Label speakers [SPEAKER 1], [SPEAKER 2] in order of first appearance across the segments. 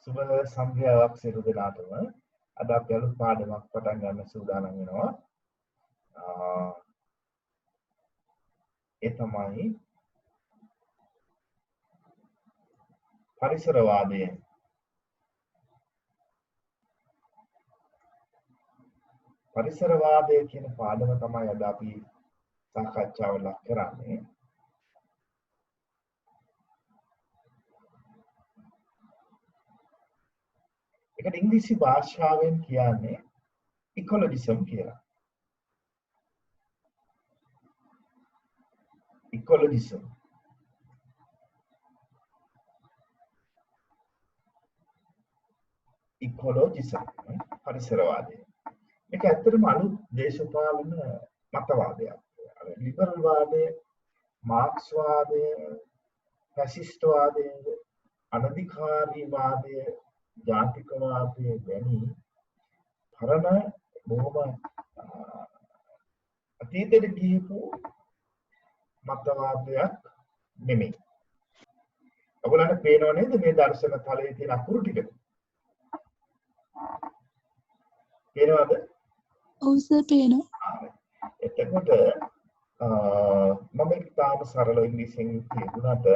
[SPEAKER 1] සුබ සන්ධ්‍යාවක් සියලු දෙනාටම. අද අපි අලුත් පාඩමක් පටන් ගන්න සූදානම් වෙනවා. ඒ තමයි පරිසරවාදය. පරිසරවාදය කියන පාඩම තමයි අද අපි සාකච්ඡාවට ලක් කරන්නේ. ඒකට ඉංග්‍රීසි භාෂාවෙන් කියන්නේ ඉකොලොජිසම් කියලා. ඉකොලොජිසම්. ඉකොලොජිසම් පරිසරවාදය. මේක ඇත්තටම අලුත් දේශපාලන මතවාදයක්. ලිබරල් වාදය, මාක්ස් වාදය, ෆැසිස්ට් වාදය, අනධිකාරී වාදය, ජාතිකවාදය වැනි පරණ බොහොම අතීතයට ගියපු මතවාදයක් නෙමෙයි. ඔයගොල්ලන්ට පේනව නේද මේ දර්ශන තලයේ තියෙන අකුරු ටික? පේනවද?
[SPEAKER 2] ඔව් සර් පේනවා.
[SPEAKER 1] එතකොට මම තාම සරල ඉංග්‍රීසියෙන් කියුණාට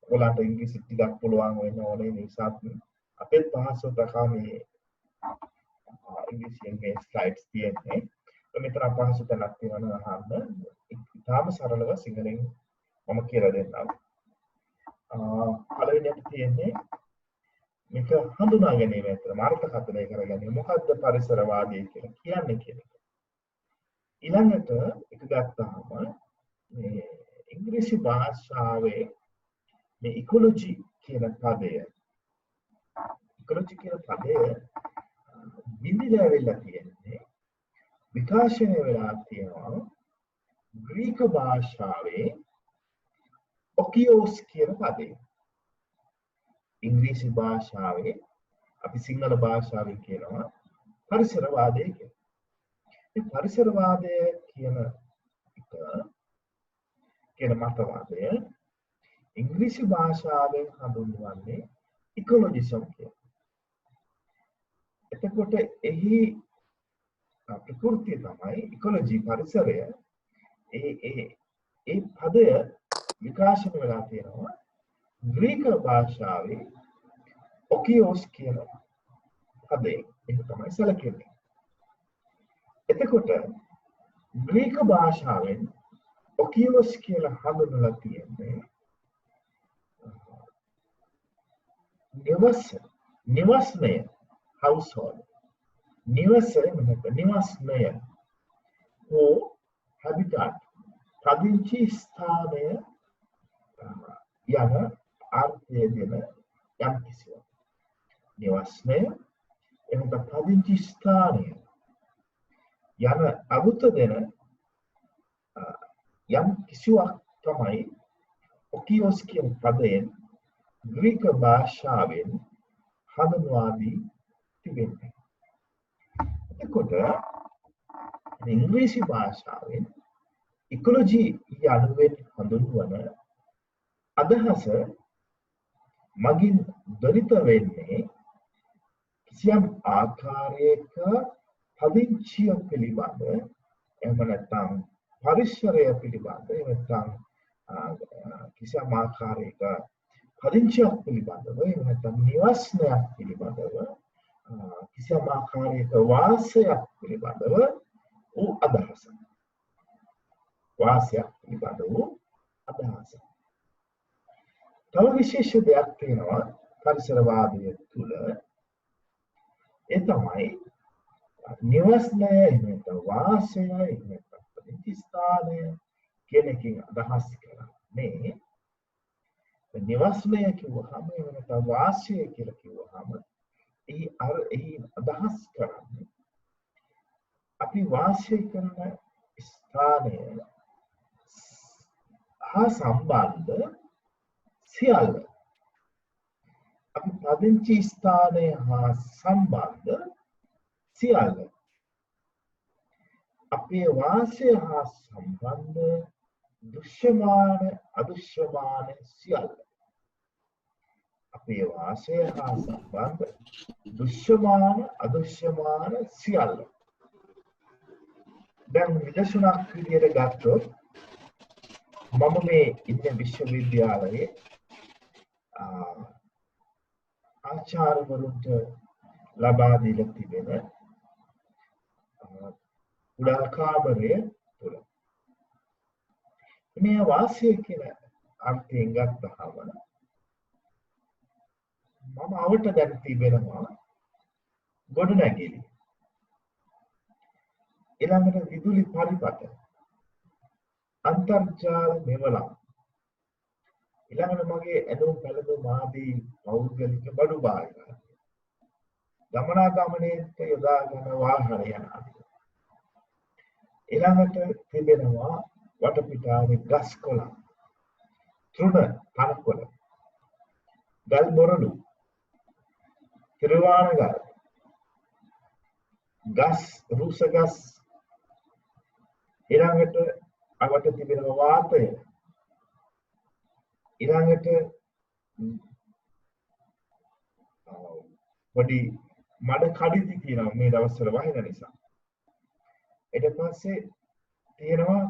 [SPEAKER 1] ඔයාලට ඉංග්‍රීසි ටිකක් පුළුවන් වෙන්න ඕනේ නිසා අපේ පහසු ප්‍රකාරයේ ඉංග්‍රීසියෙන් මේ ස්ලයිඩ්ස් තියෙන්නේ. මෙතන පහසු තැනක් තියෙනවා අහන්න. තාම සරලව සිංහලෙන් මම කියලා දෙන්නම්. පළවෙනියට තියෙන්නේ මේක හඳුනා ගැනීම ඇත්තට මාර්ථකථනය කර ගැනීම. මොකද්ද පරිසරවාදය කියලා කියන්නේ කියන එක. ඊළඟට එක ගත්තාම මේ ඉංග්‍රීසි භාෂාවේ මේ ඉකොලොජි කියන පදය විවිධ වෙලා තියෙන්නේ විකාශනය වෙලා තියෙනවා ග්‍රීක භාෂාවේ ඔකියෝස් කියන පදය. ඉංග්‍රීසි භාෂාවේ අපි සිංහල භාෂාවෙන් කියනවා පරිසරවාදය කියලා. මේ පරිසරවාදය කියන මතවාදය ඉංග්‍රීසි භාෂාවෙන් හඳුන්වන්නේ ඉකොලොජිසම් කියලා. එතකොට එහි ප්‍රකෘතිය තමයි ඉකොලොජි පරිසරය. ඒ පදය විකාශනය වෙලා තියෙනවා ග්‍රීක භාෂාවේ ඔකියෝස් කියන පදයෙන්. ඒක තමයි සැලකෙන්නේ. එතකොට ග්‍රීක භාෂාවෙන් ඔකියෝස් කියලා හඳුන්වලා තියෙන්නේ නිවස්නය household. නිවස්නය හෝ habitat පදිංචි ස්ථානය යන අර්ථය දෙන යම් කිසිවක්. නිවස්නය එනම් පදිංචි ස්ථානය යන අරුත දෙන යම් කිසිවක් තමයි ඔකියෝස් කියන පදයෙන් ග්‍රීක භාෂාවෙන් හඳුන්වා දී තිබෙන්නේ. එතකොට ඉංග්‍රීසි භාෂාවෙන් ඉකොලොජි යනුවෙන් හඳුන්වන අදහස මගින් දරිත වෙන්නේ කිසියම් ආකාරයක පදිංචිය පිළිබඳ එහෙම නැත්නම් පරිසරය පිළිබඳ එහෙම නැත්නම් කිසියම් ආකාරයක පදිංචියක් පිළිබඳව එහෙම නැත්නම් නිවස්නයක් පිළිබඳව කිසියම් ආකාරයක වාසයක් පිළිබඳව වූ අදහස. වාසයක් පිළිබඳව වූ අදහස. තව විශේෂ දෙයක් තියෙනවා පරිසරවාදය තුළ. ඒ තමයි නිවස්නය එහෙම නැත්නම් වාසය එහෙම නැත්නම් පදිංචි ස්ථානය කියන එකෙන් අදහස් කරන්නේ නිවස්නය කිව්වහම එහෙම නැත්නම් වාසය කියලා කිව්වහම එහි අදහස් කරන්නේ අපි වාසය කරන ස්ථානය හා සම්බන්ධ සියල්ල. අපි පදිංචි ස්ථානය හා සම්බන්ධ සියල්ල. අපේ වාසය හා සම්බන්ධ දෘශ්‍යමාන අදෘශ්‍යමාන සියල්ල. අපේ වාසය හා සම්බන්ධ දෘශ්‍යමාන අදෘශ්‍යමාන සියල්ල. දැන් නිදසුනක් විදියට ගත්තොත් මම මේ ඉන්න විශ්වවිද්‍යාලයේ ආචාර්යවරුන්ට ලබා දීලා තිබෙන කුඩා කාමරය තුළ මේ වාසය කියන අර්ථයෙන් ගත්තහම මම අවට දැන් තිබෙනවා ගොඩනැගිලි ඊළඟට විදුලි පරිපත අන්තර්ජාල මෙවලම් ඊළඟට මගේ ඇඳුම් පැළඳුම් ආදී පෞද්ගලික බඩු බාහිර ගමනාගමනයට යොදාගෙන වාහන යන ආදී ඊළඟට තිබෙනවා වටපිටාවේ ගස් කොළන් තෘණ තනකොළ ගල් මොරළු තිරවාණගල් ගස් රුස ගස් ඊළඟට අවට තිබෙන වාතය ඊළඟට පොඩි මඩ කඩිති කියනවා මේ දවස්වල වහින නිසා ඊට පස්සේ තියෙනවා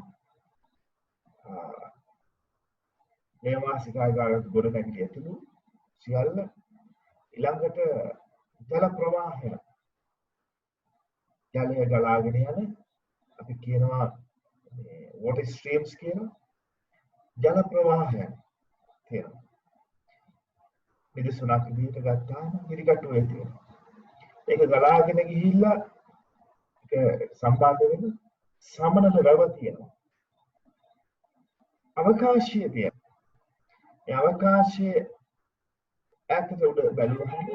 [SPEAKER 1] මේ වාසිකාගාරයට ගොඩනැගිලි ඇතුළු සියල්ල ඊළඟට ජල ප්‍රවාහය ජලය ගලාගෙන යන අපි කියනවා water streams කියන ජල ප්‍රවාහය තියෙනවා. නිදසුනක් විදිහට ගත්තාම හිරිකටුවේ තියෙනවා. ඒක ගලාගෙන ගිහිල්ලා ඒක සම්බන්ධ වෙන සමනල වැව තියෙනවා. අවකාශය තියෙනවා. ඒ අවකාශයේ ඇත්තට උඩ බැලුවහම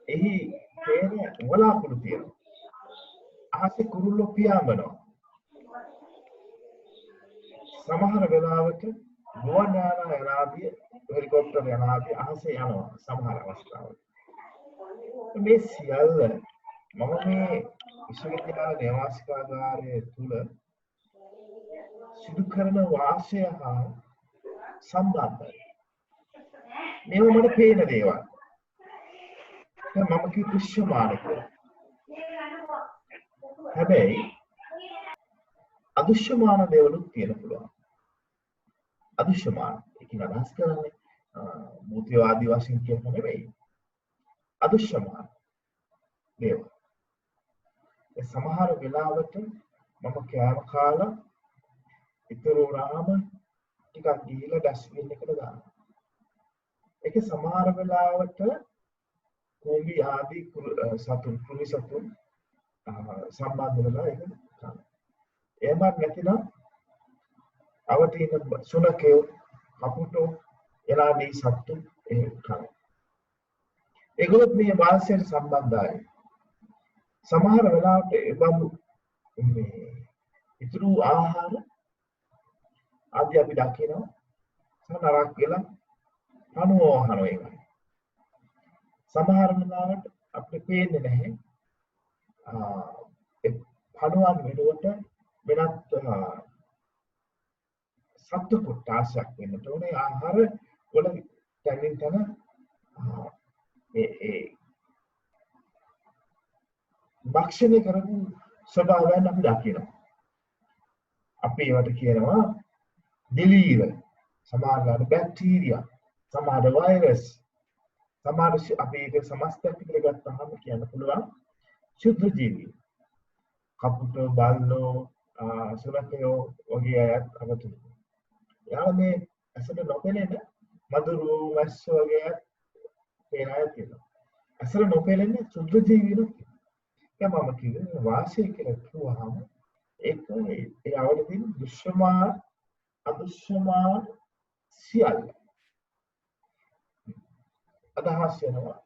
[SPEAKER 1] එහි තේන වලාකුළු තියෙනවා. අහසේ කුරුල්ලෝ පියාඹනවා. සමහර වෙලාවට ගුවන් යාන යනාදී හෙලිකොප්ටර් යනාදී අහසේ යනවා සමහර අවස්ථාවල. මේ සියල්ල මම මේ විශ්වවිද්‍යාල නේවාසිකාගාරයේ තුල සිදු කරන වාසය හා සම්බන්ධයි. මේවා මට පේන දේවල්. මම කිය දෘශ්‍යමාන කියලා. හැබැයි අදෘශ්‍යමාන දේවලුත් තියෙන පුළුවන්. අදෘශ්‍යමාන ඒකෙන් අදහස් කරන්නේ භූතවාදී වශයෙන් කියන නෙවෙයි. අදෘශ්‍යමාන දේවල්. ඒ සමහර වෙලාවට මම කෑම කාලා ඉතුරු වුණාම ටිකක් ගිහිල්ලා ඩස්බින් එකට දානවා. ඒකේ සමහර වෙලාවට කොඹි ආදී සතුන් කුණි සතුන් සම්බන්ධ වෙලා ඒක කරනවා. එහෙම නැතිනම් අවතීන සුනකයෝ කපුටෝ එලාදී සත්තු ඒ කරනවා. ඒගොල්ලෝ මේ වාසයට සම්බන්ධයි. සමහර වෙලාවට ඒ බඳු මේ ඉතුරු ආහාර ආදී අපි දකිනවා සනරක් කියලා පණුවහන එකයි. සමහර වෙලාවට අපිට පේන්නේ නැහැ. ඒ පණුවන් වෙනුවට වෙනත් සත්තු කොටසක් වෙනට ඕනේ ආහාර වල තනින් තන ඒ භක්ෂණය කරපු ස්වභාවයන් අපි දකිනවා. අපි ඒවට කියනවා දිලීර, සමහරවල් බැක්ටීරියා, සමහර වෛරස්, සමහර අපි ඒක සමස්තයක් කියලා ගත්තාම කියන්න පුළුවන් ශුද්ධ ජීවී. කපුටෝ, බල්ලෝ, සුනඛයෝ වගේ අයත් අමතක. යාළ මේ ඇසට නොපෙනෙන මදුරු මැස්ස වගේ පේන අය තියෙනවා. ඇසට නොපෙනෙන ශුද්ධ ජීවීනුත් මම කියන්නේ වාසය කියලා කිව්වහම ඒක ඒ අවදීන් දෘශ්‍යමාන අදෘශ්‍යමාන සියල්ල අදහස් වෙනවා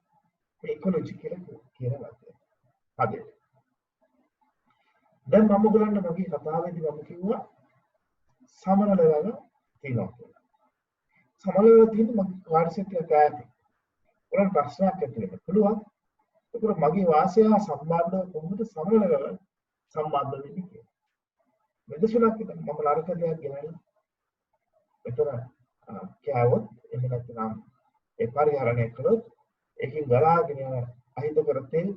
[SPEAKER 1] මේ ඉකොලොජි කියලා කියනවා. හදේ දැන් මම ඔයගලන්ට මගේ කතාවේදී මම කිව්වා සමනල වල තියෙනවා කියලා. සමනල වල තියෙන මගේ කාර්යසත්‍ය කායති. උරන් ප්‍රශ්නයක් ඇති වෙන්න පුළුවන්. ඒක මගේ වාසය හා සම්බන්ධව කොහොමද සමනල වල සම්බන්ධ වෙන්නේ කියලා. මෙදසුණක් මම නරක දෙයක් ගෙනල්ලා එතන කෑවොත් එහෙම නැත්නම් ඒ පරිහරණය කළොත් ඒකෙන් ගලාගෙන යන අහිතකර තෙල්,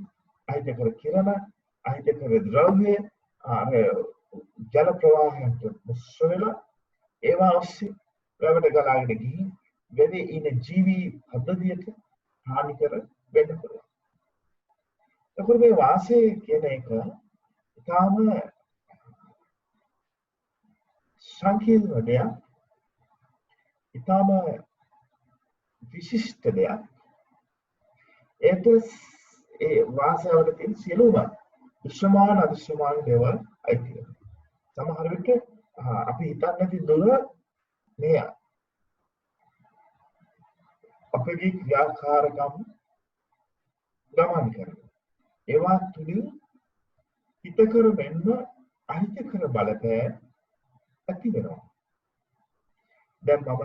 [SPEAKER 1] අහිතකර කිරණ, අහිතකර ද්‍රව්‍ය අර ජල ප්‍රවාහයන්ට මුස්ස වෙලා ඒවා ඔස්සේ වැවට ගලාගෙන ගිහින් වෙදේ ඉන ජීවි පද්ධතියට හානි කර වෙන්න පුළුවන්. ඒකෝ මේ වාසය කියන එක ඊටාම සංකීර්ණ දෙයක්, ඊටාම විශිෂ්ට දෙයක්. ඒත් ඒ වාසයවල තියෙන සියලුම දෘශ්‍යමාන අදෘශ්‍යමාන දේවල් අයිති වෙනවා. සමහර විට අපි හිතන්නේ නැති දුර මේ අපේ ක්‍රියාකාරකම් ගමන් කරනවා. ඒවා තුලින් හිතකර මෙන්න අහිතකර බලපෑම් ඇති වෙනවා. දැන් මම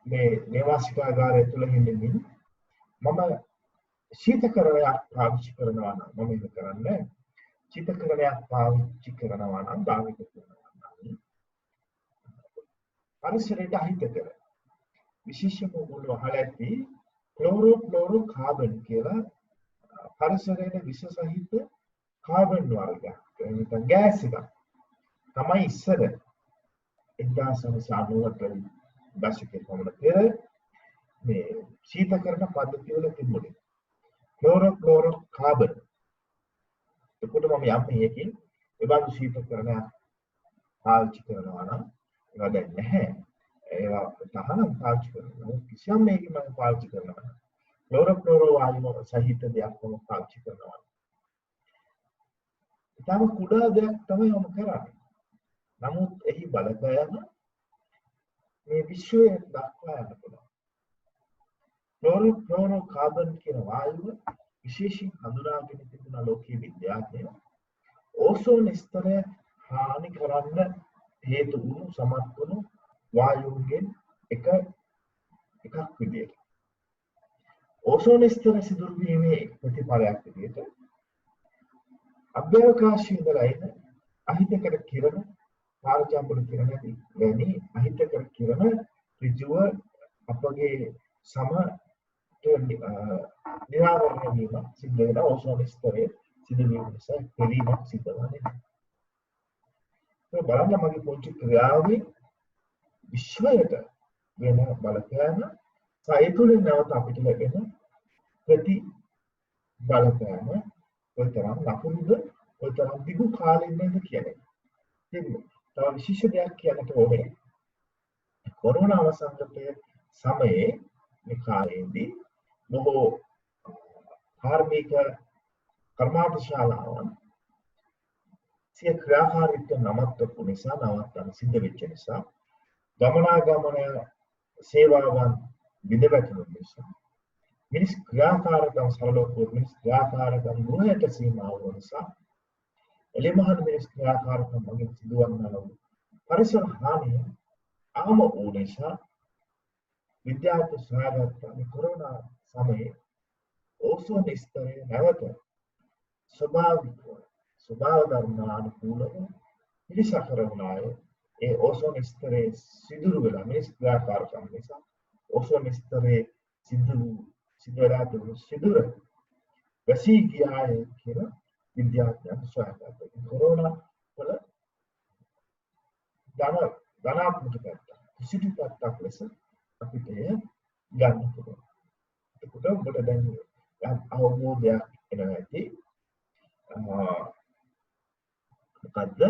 [SPEAKER 1] මේ නේවාසිකාගාරය තුල හින්දින් මම ශීතකරණයක් පාවිච්චි කරනවා නම් මම ඒක කරන්නේ ශීතකරණයක් පාවිච්චි කරනවා නම් භාවිත කරනවා නම් පරිසරයට අහිතකර විශේෂම මුල් වහලා ඇති ක්ලෝරෝ කාබන් කියලා පරිසරයේ විෂ සහිත කාබන් වර්ගයක් නැත්නම් ගෑස් එකක් තමයි ඉස්සර 1990 දශකයේ පමණ පෙර මේ ශීතකරණ පද්ධතිය වල තිබුණේ ක්ලෝරෝ කාබන්. ඒකට මම යන්නේ ඒකෙන් ඒ බඳු ශීතකරණයක් පාවිච්චි කරනවා නම් ඒවා දැන් නැහැ. ඒවා තහනම් පාවිච්චි කරනවා. කිසියම් මේකෙන් මම පාවිච්චි කරනවා. ක්ලෝරෝ වායුව සහිත දෙයක් මම පාවිච්චි කරනවා. ඊටම කුඩා දෙයක් තමයි මම කරන්නේ. නමුත් එහි බලපෑම මේ විශ්වයේ දක්වා යන්න පුළුවන්. ක්ලෝරෝ කාබන් කියන වායුව විශේෂයෙන් හඳුනාගෙන තිබුණ ලෝකීය විද්‍යාඥයෝ ඕසෝන ස්තරය හානි කරන්න හේතු වුණු සමත් වුණු වායුන්ගෙන් එකක් විදියට. ඕසෝන ස්තර සිදුරු වීමේ ප්‍රතිඵලයක් විදියට අභ්‍යවකාශයේ ඉඳලා එන අහිතකර කිරණ, පාරජම්බුල කිරණ වැනි අහිතකර කිරණ ඍජුව අපගේ සම නිරාවරණය වීම සිද්ධ වෙන ඕසෝන ස්තරයේ සිදුවීම නිසා පෙරීමක් සිද්ධ වෙනවා. ඒ බලන්න මගේ පොඩි ක්‍රියාවේ විශ්වයට වෙන බලපෑම සායතුලින් නැවත අපිට ලැබෙන ප්‍රති බලපෑම කොතරම් ලකුණුද කොතරම් දිගු කාලෙන්නද කියන්නේ. ඉතින් තව විශේෂ දෙයක් කියන්නට ඕනේ. කොරෝනා අවසන්යේ සමයේ මේ කාලයේදී බොහෝ කාර්මික කර්මාන්තශාලාවන් සිය ක්‍රියාකාරීත්වය නවත්වපු නිසා නවත්තන්න සිද්ධ වෙච්ච නිසා ගමනාගමන සේවාවන් විදවැටුණු නිසා මිනිස් ක්‍රියාකාරකම් සරලව මිනිස් ක්‍රියාකාරකම් ගුණයට සීමා වූ නිසා එළමහන් මිනිස් ක්‍රියාකාරකම් මගින් සිදුවන්නා වූ පරිසර හානිය ආම වූ නිසා විද්‍යාත්මක සහායත කොරෝනා සමයේ ඕසෝන ස්තරය නැවත ස්වභාව ධර්මානුකූලව පිළිසකර වුණාය. ඒ ඕසෝන ස්තරයේ සිදුරු වෙලා මිනිස් ක්‍රියාකාරකම් නිසා ඕසෝන ස්තරයේ සිදුවලා තිබුණු සිදුර වැසී ගියාය කියලා විද්‍යාඥයන් සොයාගත්තා. කොරෝනා වල ධනාත්මක පැත්ත කුසිටි පැත්තක් ලෙස අපිට ගන්න පුළුවන්. ඒකට ඔබට දැන් යම් අවබෝධයක් එනවා ඇති. මොකද්ද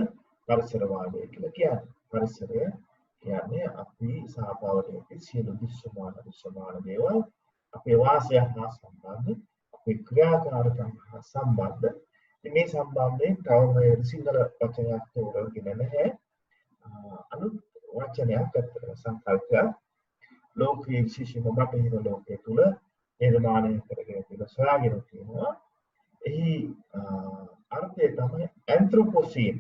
[SPEAKER 1] පරිසරවාදය කියලා කියන්නේ? පරිසරය කියන්නේ අපි සහභාගී වෙච්ච සියලු දෘශ්‍යමාන දේවල් අපේ වාසය හා සම්බන්ධ, අපේ ක්‍රියාකාරකම් හා සම්බන්ධ. මේ සම්බන්ධයෙන් තවම සිංහල වචනයක් තෝරගෙන නැහැ. අලුත් වචනයක් අතර සංකල්පයක් ලෝකයේ විශේෂම බටහිර ලෝකයේ තුල නිර්මාණය කරගෙන තියෙන සොයාගෙන තියෙනවා. එහි අර්ථය තමයි ඇන්ත්‍රොපොසීන්.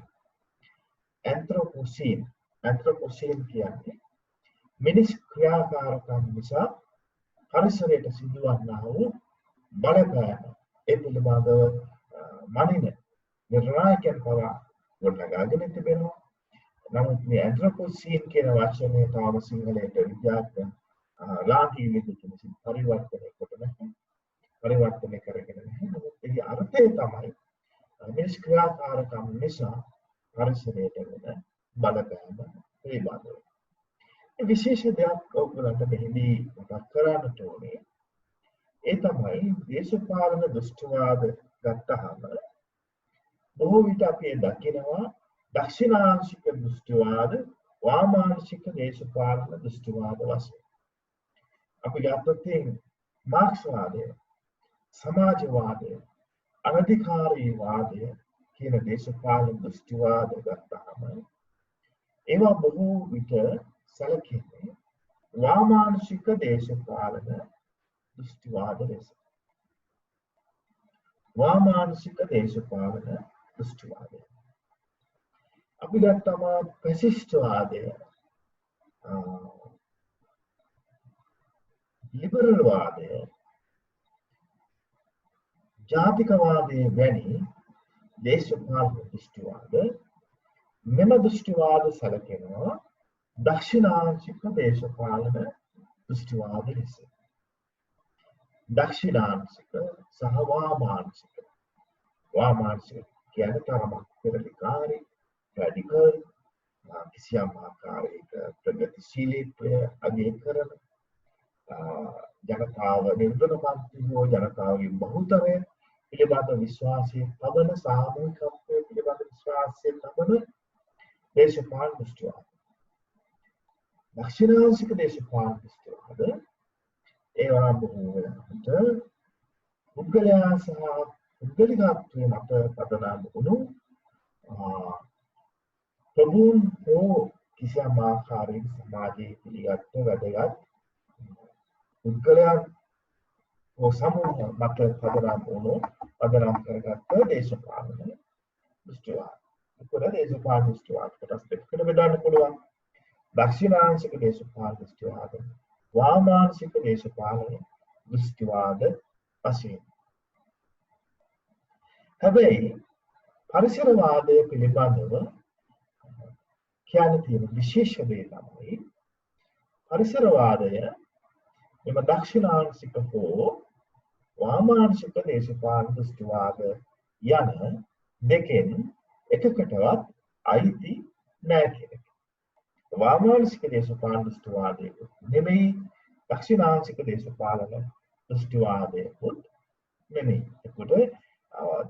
[SPEAKER 1] ඇන්ත්‍රොපොසීන් කියන්නේ මිනිස් ක්‍රියාකාරකම් නිසා පරිසරයට සිදුවන්නා වූ බලපෑම. ඒ පිළිබඳව මනින නිර්ණායකයන් පවා ගොඩනගාගෙන තිබෙනවා. නමුත් මේ ඇන්ත්‍රොපොසීන් කියන වචනේ තාම සිංහලයට විද්‍යාත්මක රාගී විදිහට පරිවර්තනය කොට නැහැ. පරිවර්තනය කරගෙන නැහැ. නමුත් ඒ අර්ථය තමයි මේ ක්‍රියාකාරකම් නිසා පරිසරයට වෙන බලපෑම පිළිබඳව. විශේෂ දෙයක් ඔයගොල්ලන්ට මෙහිදී මතක් කරන්නට ඕනේ. ඒ තමයි දේශපාලන දෘෂ්ටිවාද ගත්තහම බොහෝ විට අපි දකිනවා දක්ෂිණාංශික දෘෂ්ටිවාද වාමාංශික දේශපාලන දෘෂ්ටිවාද වශයෙන්. අපි ගත්තොත් මාක්ස්වාදය, සමාජවාදය, අනධිකාරීවාදය කියන දේශපාලන දෘෂ්ටිවාද ගත්තහම ඒවා බොහෝ විට සැලකෙන්නේ වාමාංශික දේශපාලන දෘෂ්ටිවාද ලෙස. වාමාංශික දේශපාලන දෘෂ්ටිවාදය. අපි ගත්තම පැසිස්ට්වාදය, ලිබරල් වාදය, ජාතිකවාදයේ වැනි දේශපාලන දෘෂ්ටිවාද මෙම දෘෂ්ටිවාද සැලකෙනවා දක්ෂිණාංශික දේශපාලන දෘෂ්ටිවාද ලෙස. දක්ෂිණාංශික සහ වාමාංශික. වාමාංශික කියන්නේ තරමක් පෙරලිකාරී, රැඩිකල්, කිසියම් ආකාරයක ප්‍රගතිශීලීත්වය අගය කරන ජනතාව නිර්ධනපන්ති හෝ ජනතාවගේ බහුතරය පිළිබඳ විශ්වාසයේ තබන සාමූහිකත්වය පිළිබඳ විශ්වාසයේ තබන දේශපාලන දෘෂ්ටිවාද. දක්ෂිණාංශික දේශපාලන දෘෂ්ටිවාද ඒවා බොහෝ වෙලාවට පුද්ගලයා සහ පුද්ගලිකත්වයේ මත පදනම් වුණු ප්‍රභූන් හෝ කිසියම් ආකාරයක සමාජයේ පිළිගත් වැදගත් පුද්ගලයන් හෝ සමූහ මත පදනම් වුණු පදනම් කරගත්ත දේශපාලන දෘෂ්ටිවාද. ඒකවල දේශපාලන දෘෂ්ටිවාද කොටස් දෙකකට බෙදන්න පුළුවන්. දක්ෂිණාංශික දේශපාලන දෘෂ්ටිවාද, වාමාංශික දේශපාලන දෘෂ්ටිවාද වශයෙන්. හැබැයි පරිසරවාදය පිළිබඳව කියන්න තියෙන විශේෂ දේ තමයි පරිසරවාදය එම දක්ෂිණාංශික හෝ වාමාංශික දේශපාලන දෘෂ්ටිවාද යන දෙකෙන් එකකටවත් අයිති නැහැ කියන එක. වාමාංශික දේශපාලන දෘෂ්ටිවාදයක නෙමෙයි, දක්ෂිණාංශික දේශපාලන දෘෂ්ටිවාදයකුත් නෙමෙයි. ඒකට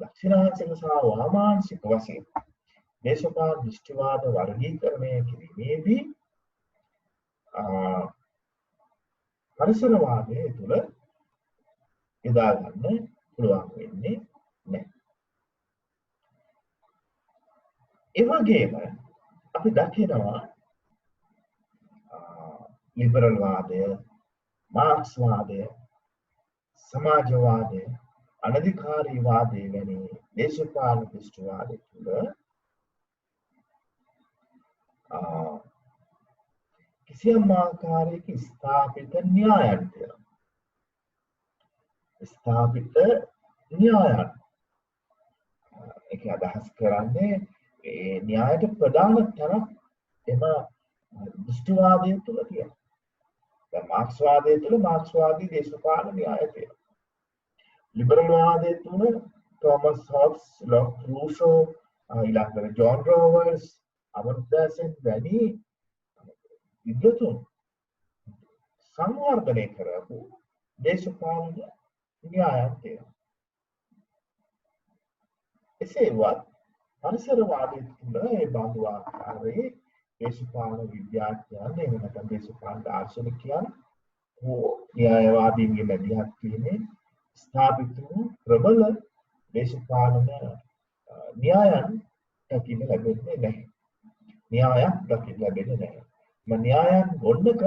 [SPEAKER 1] දක්ෂිණාංශික සහ වාමාංශික වශයෙන් දේශපාලන දෘෂ්ටිවාද වර්ගීකරණය කිරීමේදී පරිසරවාදයේ තුල යොදා ගන්න පුළුවන් වෙන්නේ නැහැ. ඒ වගේම අපි දකිනවා ලිබරල් වාදය, මාක්ස් වාදය, සමාජවාදය, අනධිකාරී වාදය වැනි දේශපාලන දෘෂ්ටිවාද තුළ කිසියම් ආකාරයක ස්ථාපිත න්‍යායන් තියෙනවා. ස්ථාපිත න්‍යායන්. ඒක අදහස් කරන්නේ ඒ න්‍යායට ප්‍රධාන තැනක් එම දෘෂ්ටිවාදය තුළ තියෙනවා. දැන් මාක්ස්වාදය තුළ මාක්ස්වාදී දේශපාලන න්‍යාය තියෙනවා. ලිබරල් වාදය තුළ තෝමස් හොබ්ස්, ලොක් රූසෝ, ඊළඟට ජෝන් රෝවර්ස්, අමර්ත්‍ය සෙන් වැනි විද්වතුන් සංවර්ධනය කරපු දේශපාලන න්‍යායන් තියෙනවා. එසේවත් පරිසරවාදය තුළ ඒ බඳු ආකාරයේ දේශපාලන විද්‍යාඥයන් එහෙම නැත්නම් දේශපාලන දාර්ශනිකයන් හෝ න්‍යායවාදීන්ගේ මැදිහත් වීමේ ස්ථාපිත වූ ප්‍රබල දේශපාලන න්‍යායන් දකින්න ලැබෙන්නේ නැහැ. න්‍යායක් දකින්න ලැබෙන්නේ නැහැ. න්‍යායන් ගොඩක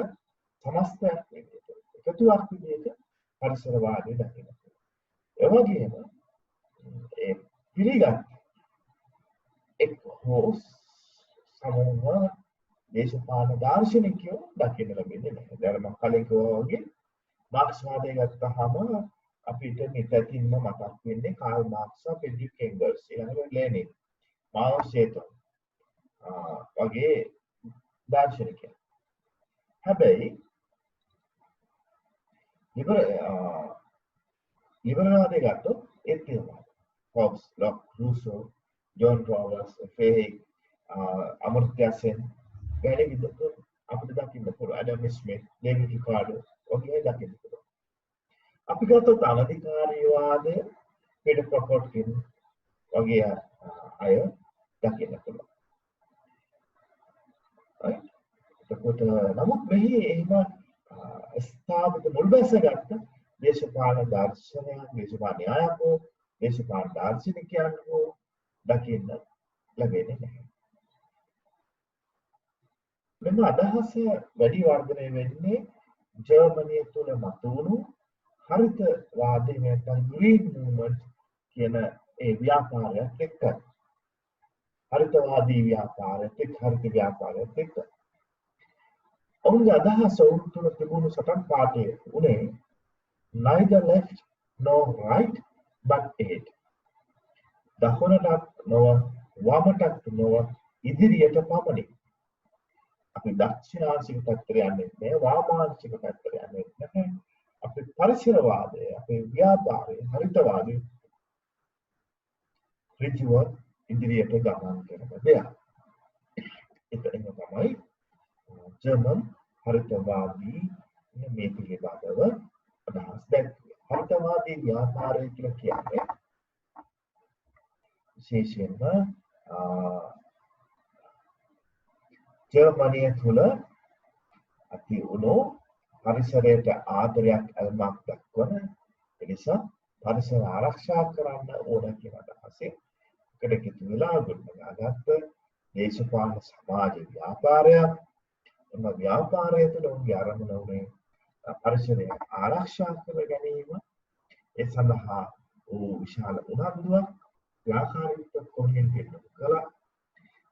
[SPEAKER 1] සමස්තයක් විදිහට එකතුවක් විදිහට පරිසරවාදය දකින්න. ඒ වගේම ඒ පිළිගත් එක් හෝ සමූහ දේශපාලන දාර්ශනිකයෝ දකින්න ලැබෙන්නේ නැහැ. දැන් මම කලින් කිව්වා වගේ මාක්ස්වාදය ගත්තහම අපිට නිතරම මතක් වෙන්නේ කාල් මාක්ස්, ෆ්‍රෙඩරික් එන්ගල්ස්, ඊළඟට ලෙනින්, මාෝ සේතුන් වගේ දාර්ශනිකයන්. හැබැයි ලිබරල්වාදය ගත්තොත් ඒත් එහෙමයි. හොබ්ස්, ලොක්, රූසෝ, ජෝන් රෝවර්ස්, ෆේහිග්, අමර්ත්‍ය සෙන් වැනි විදිහට අපිට දකින්න පුළුවන්. ඇඩම් ස්මිත්, ඩේවිඩ් රිකාඩෝ වගේ දකින්න පුළුවන්. අපි ගත්තොත් අනධිකාරීවාදය පීටර් ක්‍රොකොට්කින් වගේ අය දකින්න පුළුවන්. එතකොට නමුත් මෙහි එහෙම ස්ථාපිත මුල් බැසගත්ත දේශපාලන දර්ශනයන්, දේශපාලන න්‍යායක් හෝ දේශපාලන දාර්ශනිකයන් හෝ දකින්න ලැබෙන්නේ නැහැ. මෙන්න අදහස වැඩි වර්ධනය වෙන්නේ ජර්මනිය තුළ මතුවුණු හරිතවාදී නැත්නම් ග්‍රීන් මූව්මන්ට් කියන ඒ ව්‍යාපාරයත් එක්ක. හරිතවාදී ව්‍යාපාරයත් එක්ක, හරිත ව්‍යාපාරයත් එක්ක. ඔවුන්ගේ අදහස ඔවුන් තුළ තිබුණු සටන් පාඨය උනේ neither left nor right but aid. දකුණටත් නොව වමටත් නොව ඉදිරියට පමණි. අපි දක්ෂිණාංශික පැත්තට යන්නේ නැහැ, වාමාංශික පැත්තට යන්නේ නැහැ. අපි පරිසරවාදය, අපේ ව්‍යාපාරය, හරිතවාදය ඍජුව ඉදිරියට ගමන් කරන දෙයක්. ඒකෙන් තමයි ජර්මන් හරිතවාදී මේ පිළිබඳව අදහස් දැක්වේ. හරිතවාදී ව්‍යාපාරය කියලා කියන්නේ විශේෂයෙන්ම ජර්මනිය තුළ ඇති වුණු පරිසරයට ආදරයක් ඇල්මක් දක්වන නිසා පරිසර ආරක්ෂා කරන්න ඕන කියන අදහසෙන් එකට එකතු වෙලා ගොඩනගාගත්ත දේශපාලන සමාජ ව්‍යාපාරයක්. එම ව්‍යාපාරය තුළ උන්ගේ අරමුණ උනේ පරිසරය ආරක්ෂා කර ගැනීම. ඒ සඳහා වූ විශාල උනන්දුවක් ව්‍යාපාරික කොහෙන් දෙන්නු කළා.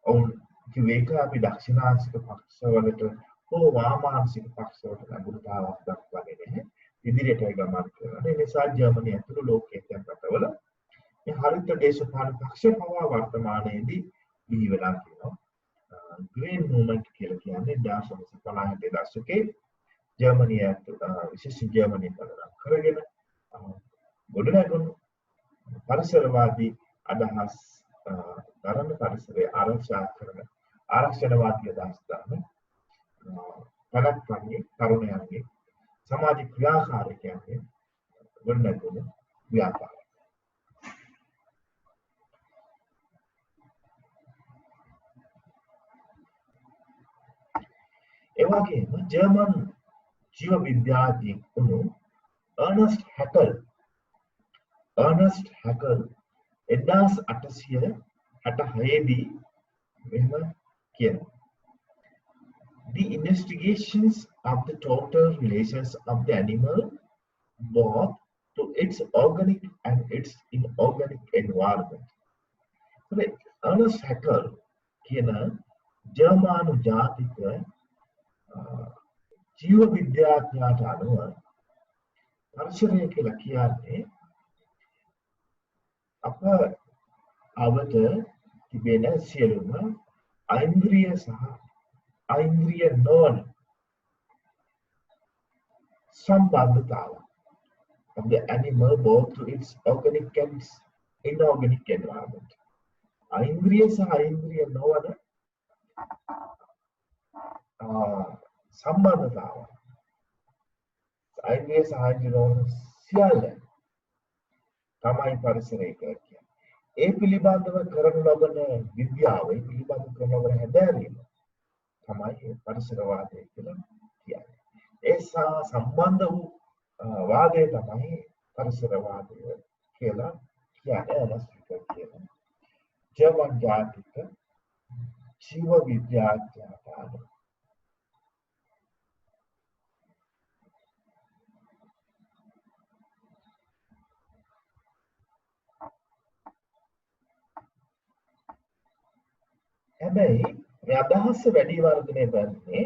[SPEAKER 1] ඔවුන් කිව්වේක අපි දක්ෂිණාංශික පක්ෂවලට හෝ වාමාංශික පක්ෂවලට නඟුරුතාවක් දක්වන්නේ නැහැ. ඉදිරියට ගමන් කරනවා. ඒ නිසා ජර්මනිය ඇතුළු ලෝකයේ තියෙන රටවල මේ හරිත දේශපාලන පක්ෂ පවා වර්තමානයේදී බිහි වෙලා තියෙනවා. ග්‍රීන් මූව්මන්ට් කියලා කියන්නේ 1950 දශකයේ ජර්මනිය විශේෂයෙන් ජර්මනිය පදනම් කරගෙන ගොඩනැගුණු පරිසරවාදී අදහස් දරන පරිසරය ආරක්ෂා කරන ආරක්ෂණවාදී අදහස් දරන පළක්වන්නේ තරුණයන්ගේ සමාජ ක්‍රියාකාරකයන්ගේ ගොඩනැගුණු ව්‍යාපාරය. ඒ වගේම ජර්මන් ජීව විද්‍යාඥයෙක් වුණු අර්නස්ට් හැකල් 1866 දී මෙහෙම කියනවා. The investigations of the total relations of the animal both to its organic and its inorganic environment. So, Ernest Haeckel කියන ජර්මන් ජාතික ජීව විද්‍යාඥයාට අනුව පරිසරය කියලා කියන්නේ අප අවත තිබෙන සියලුම ඓන්ද්‍රිය සහ ඓන්ද්‍රිය නොවන සම්බන්ධතාව of the animal both to its organic and inorganic environment. ඓන්ද්‍රිය සහ ඓන්ද්‍රිය නොවන සම්බන්ධතාව ඓන්ද්‍රිය සහ ඓන්ද්‍රිය නොවන සියල්ල තමයි පරිසරය කියන්නේ. ඒ පිළිබඳව කරන ලබන විද්‍යාව, ඒ පිළිබඳව කරන ලබන හැදෑරීම තමයි පරිසරවාදය කියලා කියන්නේ. ඒ සම්බන්ධ වූ වාදය තමයි පරිසරවාදය කියලා කියන්නේ. අනස්තික කියන ජර්මන් ජාතික ජීව විද්‍යාඥයාට අනුව. හැබැයි මේ අදහස වැඩි වර්ධනය වෙන්නේ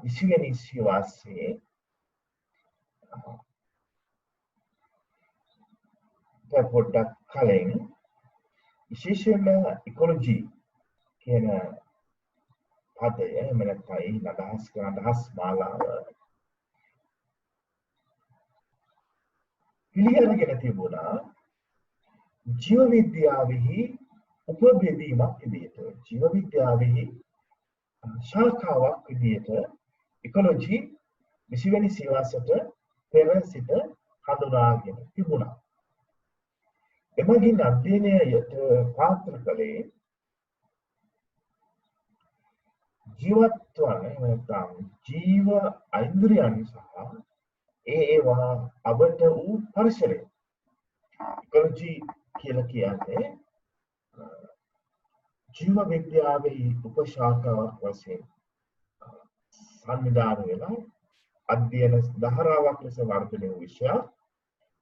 [SPEAKER 1] 20 වෙනි සියවසේ පොඩ්ඩක් කලින් විශේෂයෙන්ම ඉකොලොජි කියන පදය එහෙම නැත්නම් අදහස් කරන අදහස් මාලාව පිළිඅරගෙන තිබුණා ජීව විද්‍යාවෙහි උපබෙදීමක් විදිහට ජීව විද්‍යාවෙහි ශාඛාවක් විදිහට ඉකොලොජි 20 වෙනි සියවසට පෙර සිට හඳුනාගෙන තිබුණා. එමගින් අධ්‍යයනයට පාත්‍ර කළේ ජීවත් වන නැත්නම් ජීව ඉන්ද්‍රියන් සහ ඒවා අබට වූ පරිසරය. ඉකොලොජි කියලා කියන්නේ ජීව විද්‍යාවේ උපශාඛාවක් වශයෙන් සංවිධානය වෙලා අධ්‍යයන ධාරාවක් ලෙස වර්ධනය වූ විෂයක්.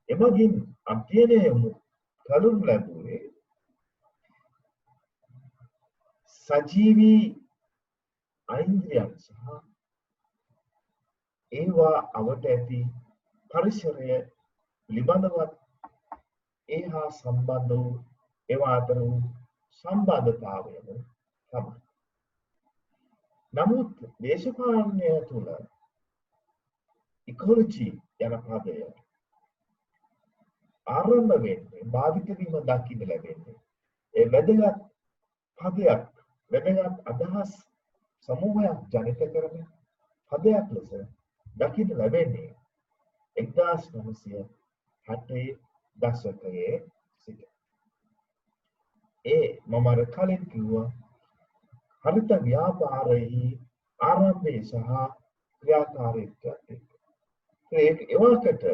[SPEAKER 1] එමගින් අධ්‍යයනය කරනු ලැබුවේ සජීවී ඉන්ද්‍රියන් සහ ඒවා අවට ඇති පරිසරය පිළිබඳව ඒහා සම්බන්ධ වූ ඒවා අතර වූ සම්බන්ධතාවය තමයි. නමුත් දේශපාලනය තුළ ඉකොලොජි යන පදය ආරම්භ වෙන්නේ භාවිත වීම දකින්න ලැබෙන්නේ ඒ වැදගත් පදයක් වැදගත් අදහස් සමූහයක් ජනිත කරන පදයක් ලෙස දකින්න ලැබෙන්නේ 1960 දශකයේ සිට. ඒ මම අර කලින් කිව්වා හරිත ව්‍යාපාරයේ ආරම්භය සහ ක්‍රියාකාරීත්වයත් එක්ක. ඒකට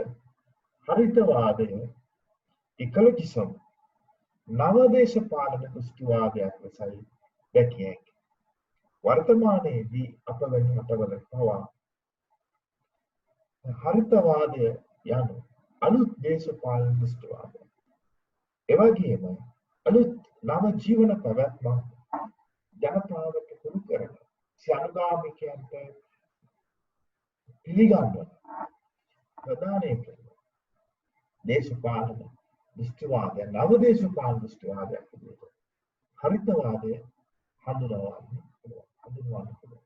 [SPEAKER 1] හරිතවාදය ඉකොලොජිසම් නවදේශපාලන දෘෂ්ටිවාදයක් ලෙසයි දැකිය හැකියි. වර්තමානයේදී අප වැනි රටවල පවා හරිතවාදය යනු අලුත් දේශපාලන දෘෂ්ටිවාදය. එවැගේම අලුත් නව ජීවන පැවැත්මක් ජනතාවට පුරු කරන අනුගාමිකයන්ට පිළිගන්වන ප්‍රධානම දේශපාලන දෘෂ්ටිවාදය නව දේශපාලන දෘෂ්ටිවාදයක් විදිහට හරිතවාදය හඳුන්වන්න පුළුවන්.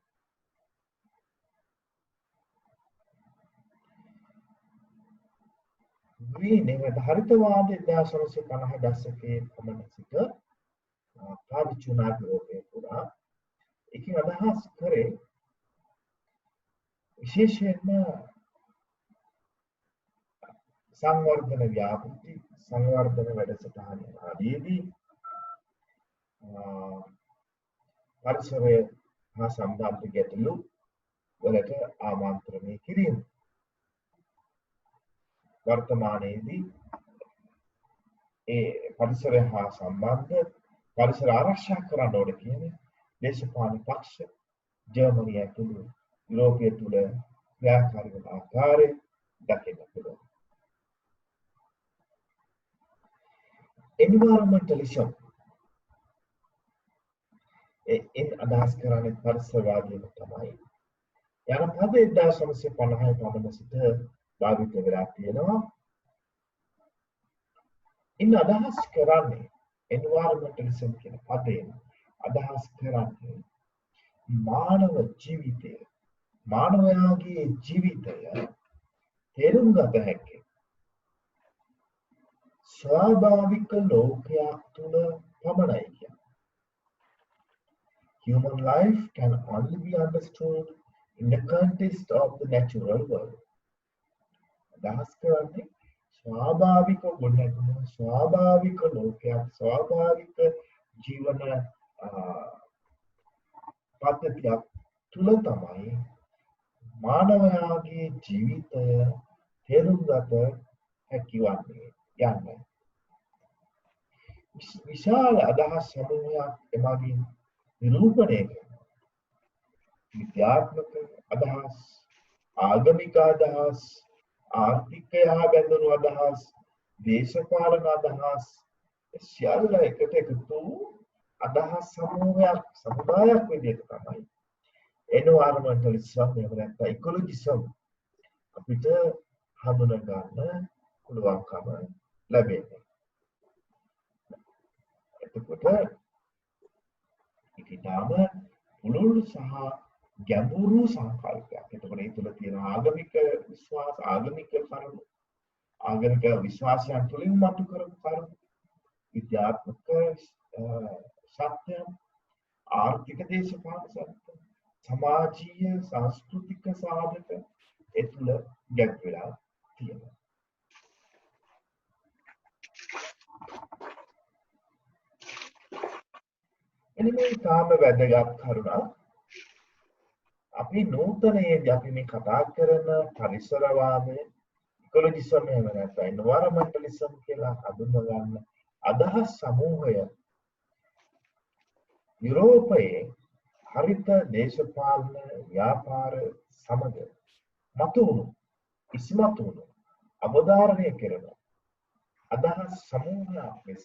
[SPEAKER 1] ග්‍රීන් හරිතවාදය 1950 දශකයේ පමණ සිට පාවිච්චි වුණා යුරෝපයේ පුරා. ඒකෙන් අදහස් කරේ විශේෂයෙන්ම සංවර්ධන ව්‍යාපෘති සංවර්ධන වැඩසටහන ආදීදී පරිසරය හා සම්බන්ධ ගැටලු වලට ආමන්ත්‍රණය කිරීම. වර්තමානයේදී ඒ පරිසරය හා සම්බන්ධ පරිසර ආරක්ෂා කරන්න ඕන කියන්නේ දේශපාලන පක්ෂ ජර්මනිය ඇතුළු යුරෝපය තුළ ක්‍රියාකාරී වන ආකාරය දකින්න පුළුවන්. එන්වයරන්මන්ටලිසම් එන් අදහස් කරන්නේ පරිසරවාදීව තමයි. යන පද 1950 පමණ සිට භාවිත වෙලා තියෙනවා. ඉන් අදහස් කරන්නේ එන්වයරන්මන්ටලිසම් කියන පදයෙන් අදහස් කරන්නේ මානව ජීවිතය මානවයාගේ ජීවිතය තේරුම් ගත හැකි ස්වාභාවික ලෝකයක් තුළ පමණයි කියන්නේ. Human life can only be understood in the context of the natural world. අදහස් කරන්නේ ස්වාභාවික ගුණයන් ස්වාභාවික ලෝකයක් ස්වාභාවික ජීවන පද්ධතියක් තුළ තමයි මානවයාගේ ජීවිතය තේරුම් ගත හැකි වන්නේ යන්නේ. විශාල අදහස් සමූහයක් එමගින් නිරූපණය කරනවා. විද්‍යාත්මක අදහස්, ආගමික අදහස්, ආර්ථිකය හා බැඳුණු අදහස්, දේශපාලන අදහස් සියල්ල එකට එකතු වූ අදහස් සමූහයක් සමුදායක් විදිහට තමයි එන්වයරන්මන්ටලිසම් එහෙම නැත්නම් ඉකොලොජිසම් අපිට හඳුනා ගන්න පුළුවන්කම ලැබෙන්නේ. එතකොට ඉතිතාම පුළුල් සහ ගැඹුරු සංකල්පයක්. එතකොට ඒ තුළ තියෙන ආගමික විශ්වාස ආගමික කරුණු ආගමික විශ්වාසයන් තුළින් මතු කරපු කරුණු, විද්‍යාත්මක සත්‍ය, ආර්ථික දේශපාලන සත්‍ය, සමාජීය සංස්කෘතික සාධක ඒ තුළ ගැබ් වෙලා තියෙනවා. එනි මේ තාම වැදගත් කරුණක්. අපි නූතනයේදී අපි මේ කතා කරන පරිසරවාදය, ඉකොලොජිසම් එහෙම නැත්නම් එන්වයරන්මන්ටලිසම් කියලා හඳුන්වගන්න අදහස් සමූහය යුරෝපයේ හරිත දේශපාලන ව්‍යාපාර සමග මතුවුණු ඉස්මතු වුණු අවධාරණය කරන අදහස් සමූහයක් ලෙස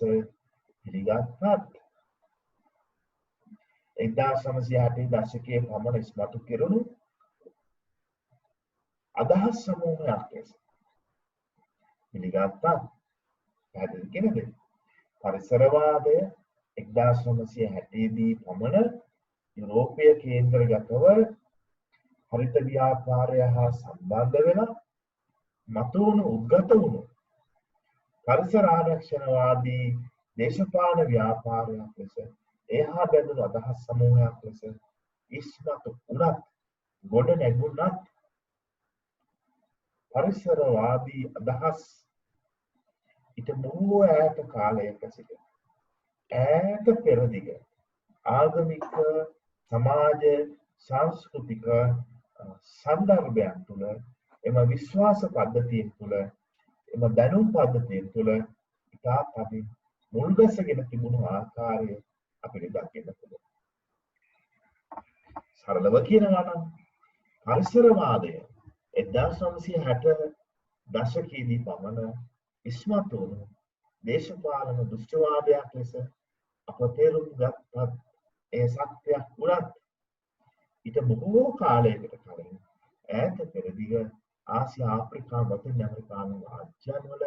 [SPEAKER 1] පිළිගත්තත් 1960 දශකයේ පමණ ඉස්මතු කෙරුණු අදහස් සමූහයක් ලෙස පිළිගත්තත් පැහැදිලි කෙනෙක් පරිසරවාදය 1960 දී පමණ යුරෝපීය කේන්ද්‍රගතව හරිත ව්‍යාපාරය හා සම්බන්ධ වෙන මතුවුණු උද්ගත වුණු පරිසර ආරක්ෂණවාදී දේශපාලන ව්‍යාපාරයක් ලෙස එහා බැඳුණු අදහස් සමූහයක් ලෙස ඉස්මතු වුණත් ගොඩ නැගුණත් පරිසරවාදී අදහස් ඊට බොහෝ ඈත කාලයක සිට ඈත පෙරදිග ආගමික සමාජ සංස්කෘතික සන්දර්භයන් තුළ එම විශ්වාස පද්ධතිය තුළ එම දැනුම් පද්ධතිය තුළ ඉතා තදින් මුල් බැසගෙන තිබුණු ආකාරය අපිට දකින්න පුළුවන්. සරලව කියනවා නම් පරිසරවාදය 1960 දශකයේදී පමණ ඉස්මතු වුණු දේශපාලන දුෂ්ටවාදයක් ලෙස අප තේරුම් ගත්තත් ඒ සත්‍යයක් වුණත් ඊට බොහෝ කාලයකට කලින් ඈත පෙරදිග ආසියා ආෆ්‍රිකා ලතින් ඇමරිකානු රාජ්‍යවල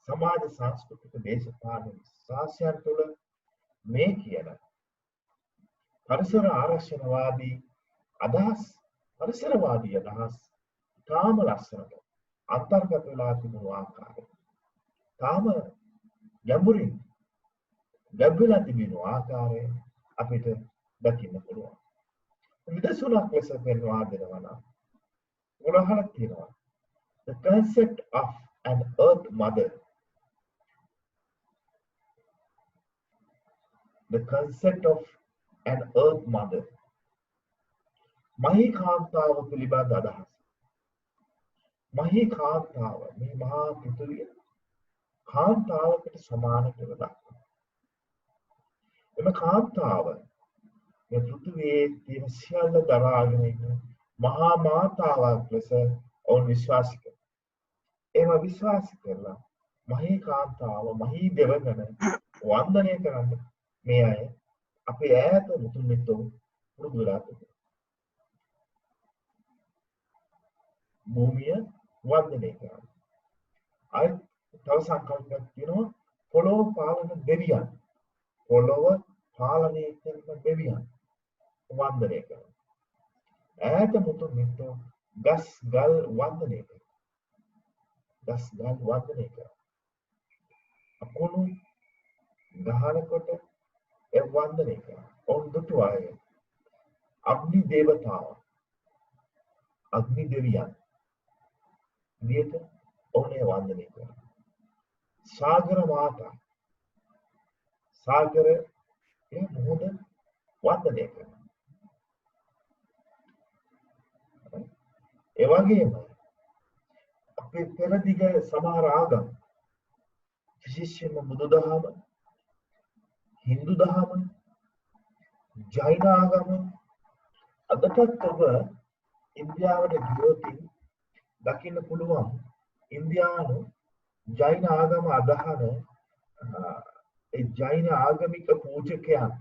[SPEAKER 1] සමාජ සංස්කෘතික දේශපාලන විශ්වාසයන් තුළ මේ කියන පරිසර ආරක්ෂණවාදී අදහස් පරිසරවාදී අදහස් තාම ලස්සනට අන්තර්ගත වෙලා තිබුණු ආකාරය තාම ගැඹුරින් ගැඹුරට තිබෙන ආකාරය අපිට දකින්න පුළුවන්. විදසුණක් ලෙස පෙන්වා දෙනවා නම් උදාහරණයක් තියෙනවා. The concept of an earth mother. The concept of an earth mother. මහී කාන්තාව පිළිබඳ අදහස. මහී කාන්තාව මේ මහා පෘථිවිය කාන්තාවකට සමාන කියලා දක්වනවා. එම කාන්තාව මේ පෘථිවියේ තියෙන සියල්ල දරාගෙන ඉන්න මහා මාතාවක් ලෙස ඔවුන් විශ්වාස කරනවා. එම විශ්වාස කරලා මහී කාන්තාව මහී දෙවඟන වන්දනය කරන්න මේ අය අපේ ඈත මුතුන් මිත්තෝ පුරුදු වෙලා තිබෙනවා. භූමිය වන්දනය කරනවා. අය තව සංකල්පයක් තියෙනවා පොළොව පාලන දෙවියන්. පොළොව පාලනය කරන දෙවියන් වන්දනය කරනවා. ඈත මුතුන් මිත්තෝ ගස් ගල් වන්දනය කරනවා. ගස් ගල් වන්දනය කරනවා. අකුණු ගහනකොට ඒ වන්දනය කරනවා. ඔවුන් දුටු අය අග්නි දේවතාව අග්නි දෙවියන් වියට ඔවුනේ වන්දනය කරනවා. සාගර මාතා සාගර ඒ මොහොත වන්දනය කරනවා. ඒ වගේම අපේ පෙරදිග සමහර ආගම් විශේෂයෙන්ම බුදුදහම හින්දු දහම ජෛන ආගම අදටත් ඔබ ඉන්දියාවට ගියොත් දකින්න පුළුවන් ඉන්දියානු ජෛන ආගම අදහන ඒ ජෛන ආගමික පූජකයන්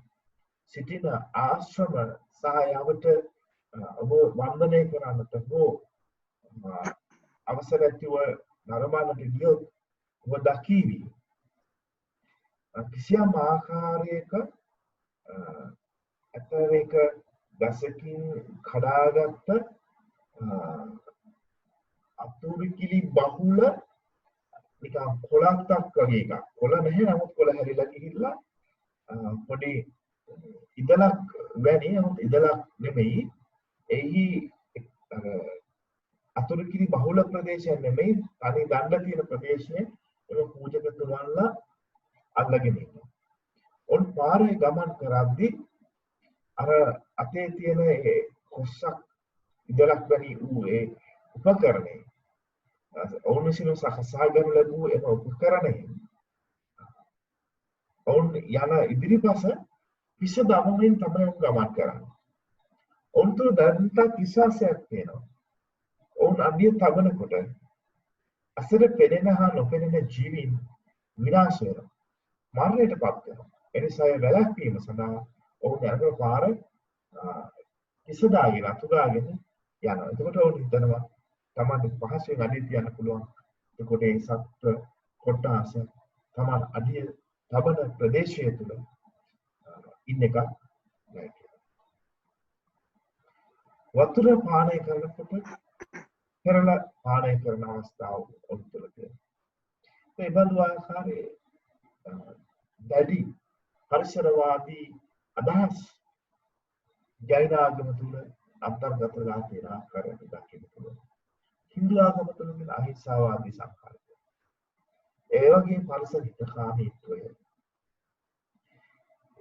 [SPEAKER 1] සිටින ආශ්‍රම සහායවට ඔබ වන්දනය කරන්නට හෝ අවසර ඇතිව නරඹන්නට ගියොත් ඔබ දකීවි කිසියම් ආකාරයක අතරේක ගසකින් කඩාගත්ත අතුරුකිලි බහුල නිකන් කොළත්තක් වගේ එකක්. කොළ නැහැ නමුත් කොළ හැරිලා ගිහිල්ලා පොඩි ඉදලක් වැනි නමුත් ඉදලක් නෙමෙයි. එහි අර අතුරුකිරි බහුල ප්‍රදේශයක් නෙමෙයි තනි දණ්ඩ තියෙන ප්‍රදේශයේ ඒ පූජකතුමන්ලා අල්ලගෙන ඉන්නවා. උන් පාරේ ගමන් කරද්දී අර අතේ තියෙන ඒ කොස්සක් ඉදලක් වැනි වූ ඒ උපකරණේ ඔවුන් විසින් සකසා ගන්න ලැබූ එම උපකරණය ඔවුන් යන ඉදිරිපස පිස දමමින් තමයි ගමන් කරන්නේ. ඔවුන් තුළ දන්තා කිසාසයක් තියෙනවා. ඔවුන් අඩිය තබනකොට අසර පෙනෙන හා නොපෙනෙන ජීවීන් විනාශ වෙනවා. මරණයටපත් වෙනවා. එනිසා ඒ වැළැක්වීම සඳහා ඔවුන් යන පාර කිසදාගෙන අතුගාගෙන යනවා. එතකොට ඔවුන් හිතනවා තමන්ට පහසුවෙන් අඩිය තියන්න පුළුවන්. එතකොට ඒ සත්ත්ව කොටාස තමන් අඩිය තබන ප්‍රදේශය තුළ ඉන්න එක නෑ කියලා. වතුර පානය කරනකොට පෙරලා පානය කරන අවස්ථාව ඔවුන් තුළ තියෙනවා. මේ බඳු ආකාරයේ දැඩි පරිසරවාදී අදහස් ජෛන ආගම තුළ අන්තර්ගත වෙලා තියෙන ආකාරයට දකින්න පුළුවන්. හින්දු ආගම තුළ තියෙන අහිංසාවාදී සංකල්පය. ඒ වගේ පරිසර හිතකාමීත්වය.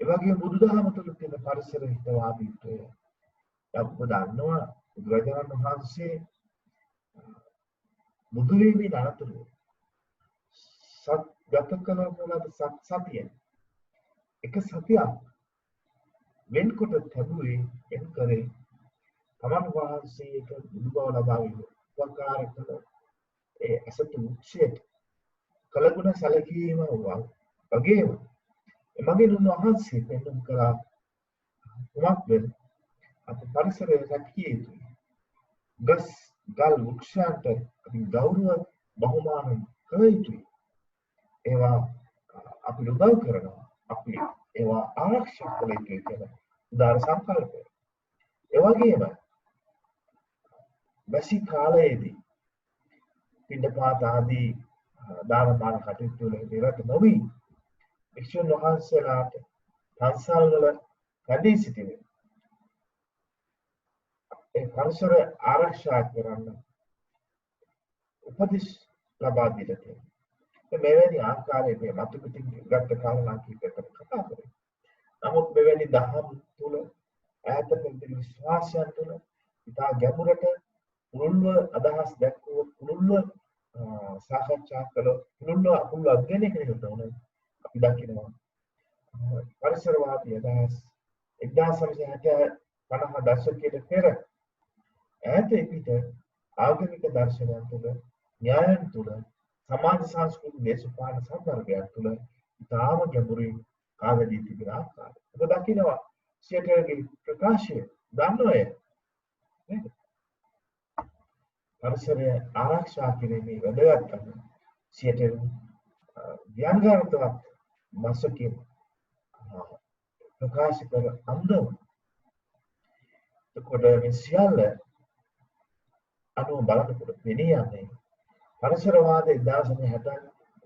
[SPEAKER 1] ඒ වගේ බුදුදහම තුළ තියෙන පරිසර හිතවාදීත්වය. ඔබ දන්නවා බුදුරජාණන් වහන්සේ බුදු වීමේ අනතුරු ගත කළ මොනවාද සතිය එක සතියක් වෙන්කොට තිබුණේ එන් කරේ තමන් වහන්සේට බුදු බව ලබා ගැනීම උපකාර කළ ඒ අසතු උච්චයට කලගුණ සැලකීම වගේම එමගින් උන්වහන්සේ පෙන්වන කලා කුමක්ද අප පරිසරය රැකිය යුතුයි. ගස් ගල් වෘක්ෂයන්ට අපි ගෞරව බහුමාන කළ යුතුයි. ඒවා අපි උදව් කරනවා. අපි ඒවා ආරක්ෂා කළ යුතුයි කියන උදාර සංකල්පය. ඒ වගේම වැසි කාලයේදී පින්ඩපාත ආදී දානපාන කටයුතු වල නිරත නොවි භික්ෂුන් වහන්සේලාට පන්සල් වල රැඳී සිටින ඒ පරිසර ආරක්ෂා කරන්න උපදෙස් ලබා දීලා තියෙනවා. මෙවැනි ආකාරයේ මතු පිටින් ගත්ත කාරණා කීපයකට කතා කරේ. නමුත් මෙවැනි දහම් තුල ඈත පෙරදිග විශ්වාසයන් තුල ඉතා ගැඹුරට පුළුල්ව අදහස් දැක්වුව පුළුල්ව සාකච්ඡා කළ පුළුල්ව අධ්‍යයනය කරනකොට උනේ අපි දකිනවා පරිසරවාදී අදහස් 1950 දශකයේ පෙර ඈත පිට ආගමික දර්ශනයන් තුළ න්‍යායන් තුළ සමාජ සංස්කෘතික දේශපාලන සම්පර්කයන් තුළ ඉතාම ගැඹුරින් කාවැදී තිබෙන ආකාරය. ඔබ දකිනවා සියටගේ ප්‍රකාශය දන්නවය නේද? පරිසරය ආරක්ෂා කිරීමේ වැදගත්කම සියට ව්‍යංගාත්මක මාසකින් ප්‍රකාශ කර අන්දම එතකොට මේ සියල්ල අනුව බලනකොට පෙනී යන්නේ පරිසරවාද 1960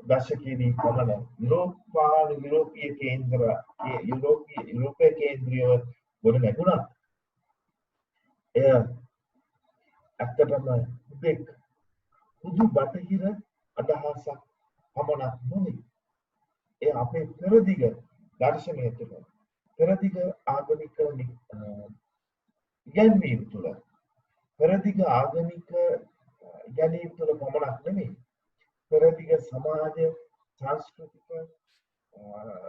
[SPEAKER 1] දශකයේදී පමණ යුරෝපීය කේන්ද්‍රීය ගොඩ නැගුණා. එය ඇත්තටම හුදු බටහිර අදහසක් පමණක් නොවේ. ඒ අපේ පෙරදිග දර්ශනය තුළ පෙරදිග ආගමික ඉගැන්වීම් තුළ පෙරදිග ආගමික ඉගැන්වීම් තුළ පමණක් නෙමෙයි පෙරදිග සමාජ සංස්කෘතික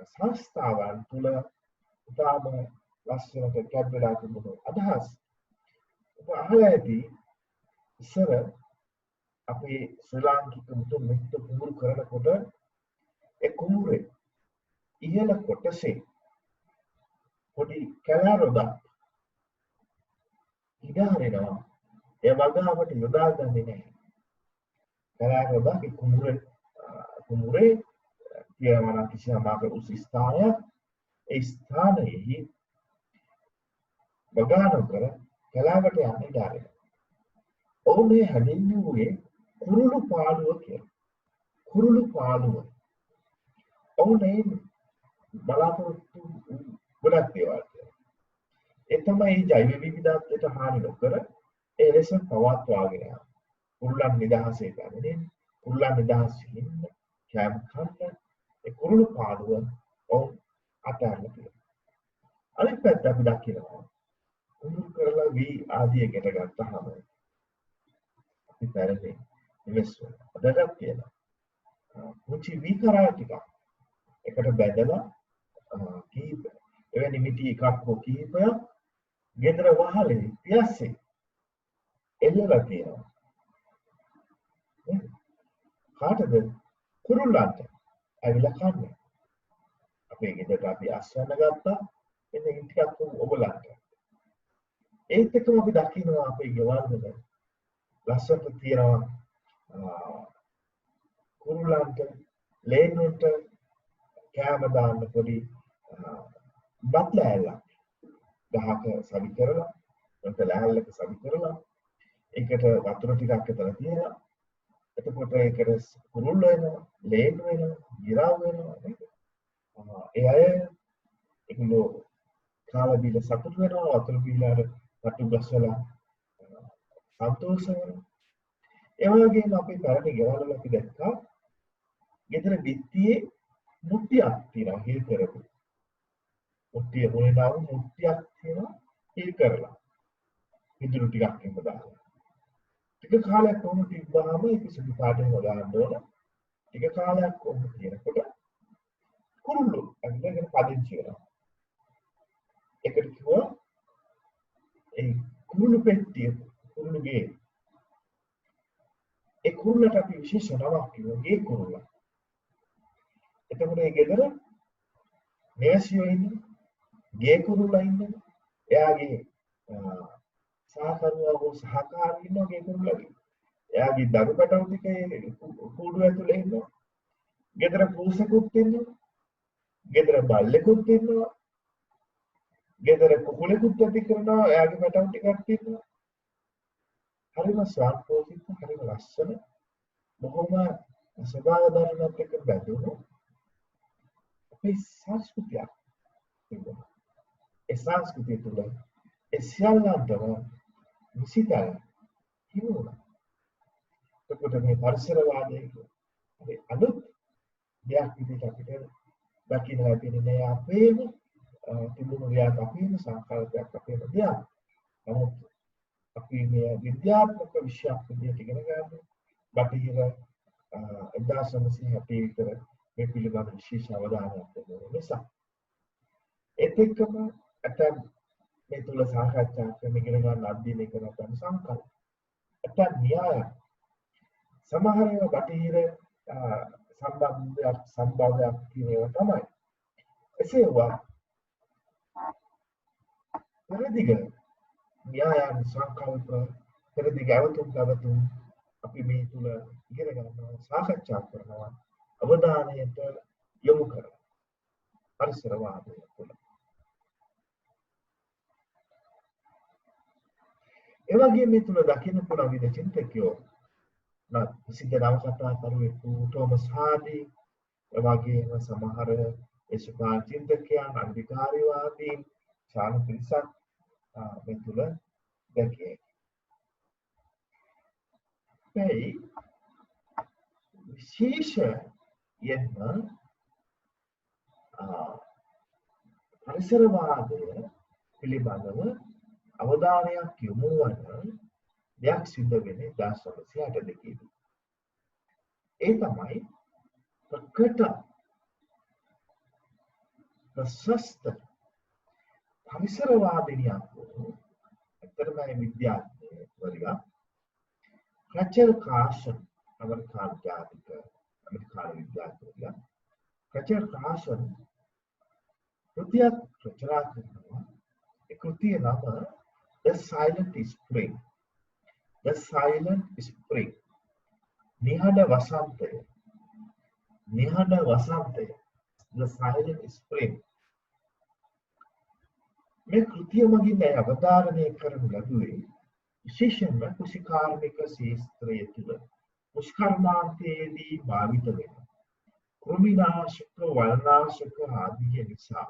[SPEAKER 1] සංස්ථාවන් තුළ ඉතාම ලස්සනට කැපිලා තිබුණු අදහස් ඔබ අහලා ඇති ඉස්සර අපේ ශ්‍රී ලාංකික මුතුන් මිත්ත කුඹුරු කරනකොට ඒ කුඹුරේ ඉහළ කොටසේ පොඩි කැලෑරොදක් ඉදාරිනවා. ඒ වගාවට යොදාගන්නේ නැහැ. කැලෑරොදක් කුඹුරේ තියවන කිසියම් උස ස්ථානයක් ඒ ස්ථානයේ වගා නොකර කැලෑවට යන්න ඉඩාරිනවා. ඔවුන් මේ හැදින්වුවේ කුරුළු පාළුව කියලා. කුරුළු පාළුව ඔවුනේ බලාපොරොත්තු ගොඩක් දේවල් තියෙනවා. ඒ තමයි ජෛව විවිධත්වයට හානි නොකර ඒ ලෙස පවත්වාගෙන යනවා. කුරුල්ලන් නිදහසේ පැමිණෙන, කුරුල්ලන් නිදහසේ ඉන්න, කැම් කන්න ඒ කුරුළු පාළුව ඔවුන් අතහැරලා තියෙනවා. අනිත් පැත්ත අපි දකිනවා උණු කරලා වී ආදිය ගෙට ගත්තාම අපි පැරණි මිනිස්සු අදටත් තියෙනවා. මුචි වී කරා ටිකක් එකට බැදලා කීප එවැනි මිටි එකක් හෝ කීපයක් ගෙදර වහලේ පියස්සේ එල්ලලා තියෙනවා. කාටද? කුරුල්ලන්ට ඇවිල්ලා කන්නේ. අපේ ගෙදරට අපි අස්වැන්න ගත්තා එන්න ටිකක් ඔබලන්ට. ඒත් එක්කම අපි දකිනවා අපේ ගෙවල් වල ලස්සනට තියෙනවා කුරුල්ලන්ට ලේනුන්ට කෑම දාන්න පොඩි බත් ලෑල්ලක් ගහක සවි කරලා උන්ට ලෑල්ලක සවි කරලා ඒකට වතුර ටිකක් එතන තියලා එතකොට ඒකට කුරුල්ල වෙනවා ලේන් වෙනවා ගිරාව වෙනවා නේද? ඒ අය ඒගොල්ලෝ කාලා බීලා සතුට වෙනවා වතුර බීලා රතු ගස්වලා සන්තෝෂ වෙනවා. ඒ වගේම අපේ පැරණි ගෙවල් වල අපි දැක්කා ගෙදර බිත්තියේ මුට්ටියක් තියෙනවා හිල් කරපු. මුට්ටිය මොනවාම මුට්ටියක් තියෙනවා හිල් කරලා. විදුලි ටිකක් එක්ක දාලා. ටික කාලයක් කොහොම තිබ්බාම ඒක සුදු පාටම දාන්න ඕන. ටික කාලයක් කොහොම තියෙනකොට කුරුල්ලෝ අගලගෙන පදිංචි වෙනවා. ඒකට කිව්වා ඒ කුරුළු පෙට්ටිය කුරුළුගේ ඒ කුරුල්ලට අපි විශේෂ නමක් කිව්වා ගේ කුරුල්ලා. එතකොට ඒ ගෙදර මේසියෝ ඉන්නේ ගේ කුරුල්ලා ඉන්නේ එයාගේ සහකරුවා හෝ සහකාරී ඉන්නවා ගේ කුරුල්ලාගේ. එයාගේ දරු පැටවු ටික කූඩුව ඇතුලේ ඉන්නවා. ගෙදර පූසෙකුත් ඉන්නවා. ගෙදර බල්ලෙකුත් ඉන්නවා. ගෙදර කුකුලෙකුත් ඇති කරනවා. එයාගේ පැටවු ටිකක් ඉන්නවා. හරිම ස්වාර්ථෝචිත හරිම ලස්සන බොහොම ස්වභාව ධර්මයක් එක්ක බැඳුණු අපේ සංස්කෘතියක් තිබුණා. ඒ සංස්කෘතිය තුළ ඒ සියල්ලන්ටම විසිතල හිමුණා. එතකොට මේ පරිසරවාදයේ අපි අලුත් දෙයක් විදිහට අපිට දකින්න ලැබෙන්නේ අපේම තිබුණු දෙයක් අපේම සංකල්පයක් අපේම දෙයක්. නමුත් අපි මේ විද්‍යාත්මක විෂයක් විදිහට ඉගෙන ගන්න බටහිර 1960 විතර මේ පිළිබඳ විශේෂ අවධානයක් යොමු නිසා ඒත් එක්කම ඇතන් මේ තුල සාකච්ඡා කරන ඉගෙන ගන්න අධ්‍යයනය කරන සංකල්ප ඇතන් න්‍යාය සමහර ඒවා බටහිර සම්බන්ධයක් කියනවා තමයි එසේවා පරිදිග න්‍යායන් සංකල්ප පරිදිග අවතුම් අපි මේ තුල ඉගෙන ගන්නවා සාකච්ඡා කරනවා අවධානයට යොමු කරනවා පරිසරවාදය තුළ. ඒ වගේම මේ තුල දකින්න පුළුවන් විද චින්තකයෝ ප්‍රසිද්ධ නවකතාකරුවෙකු ටෝමස් හාඩි ඒ වගේම සමහර දේශපාලන චින්තකයන් අධිකාරීවාදීන් ශාන පිරිසක් මේ තුල දැකිය. ඒ විශේෂයෙන්ම පරිසරවාදය පිළිබඳව අවධානයක් යොමු වන දෙයක් සිද්ධ වෙන්නේ 1962 දී. ඒ තමයි ප්‍රකට ප්‍රශස්ත පරිසරවාදිනියක් වූ ඇත්තටම විද්‍යාඥයෙක් රචල් කාර්සන් අමරිකානු විද්‍යාඥයෙක් රචල් කාර්සන් කෘතියක් රචනා කරනවා. ඒ කෘතිය නම The Silent Spring. The Silent Spring. නිහඬ වසන්තය. නිහඬ වසන්තය. The Silent Spring. මේ කෘතිය මගින් අවධාරණය කරනු ලැබුවේ විශේෂයෙන්ම කෘෂිකාර්මික ශාස්ත්‍රය තුළ මුස්කර්මාන්තයේදී භාවිත වෙන කෘමිනාශක වල්නාශක ආදී නිසා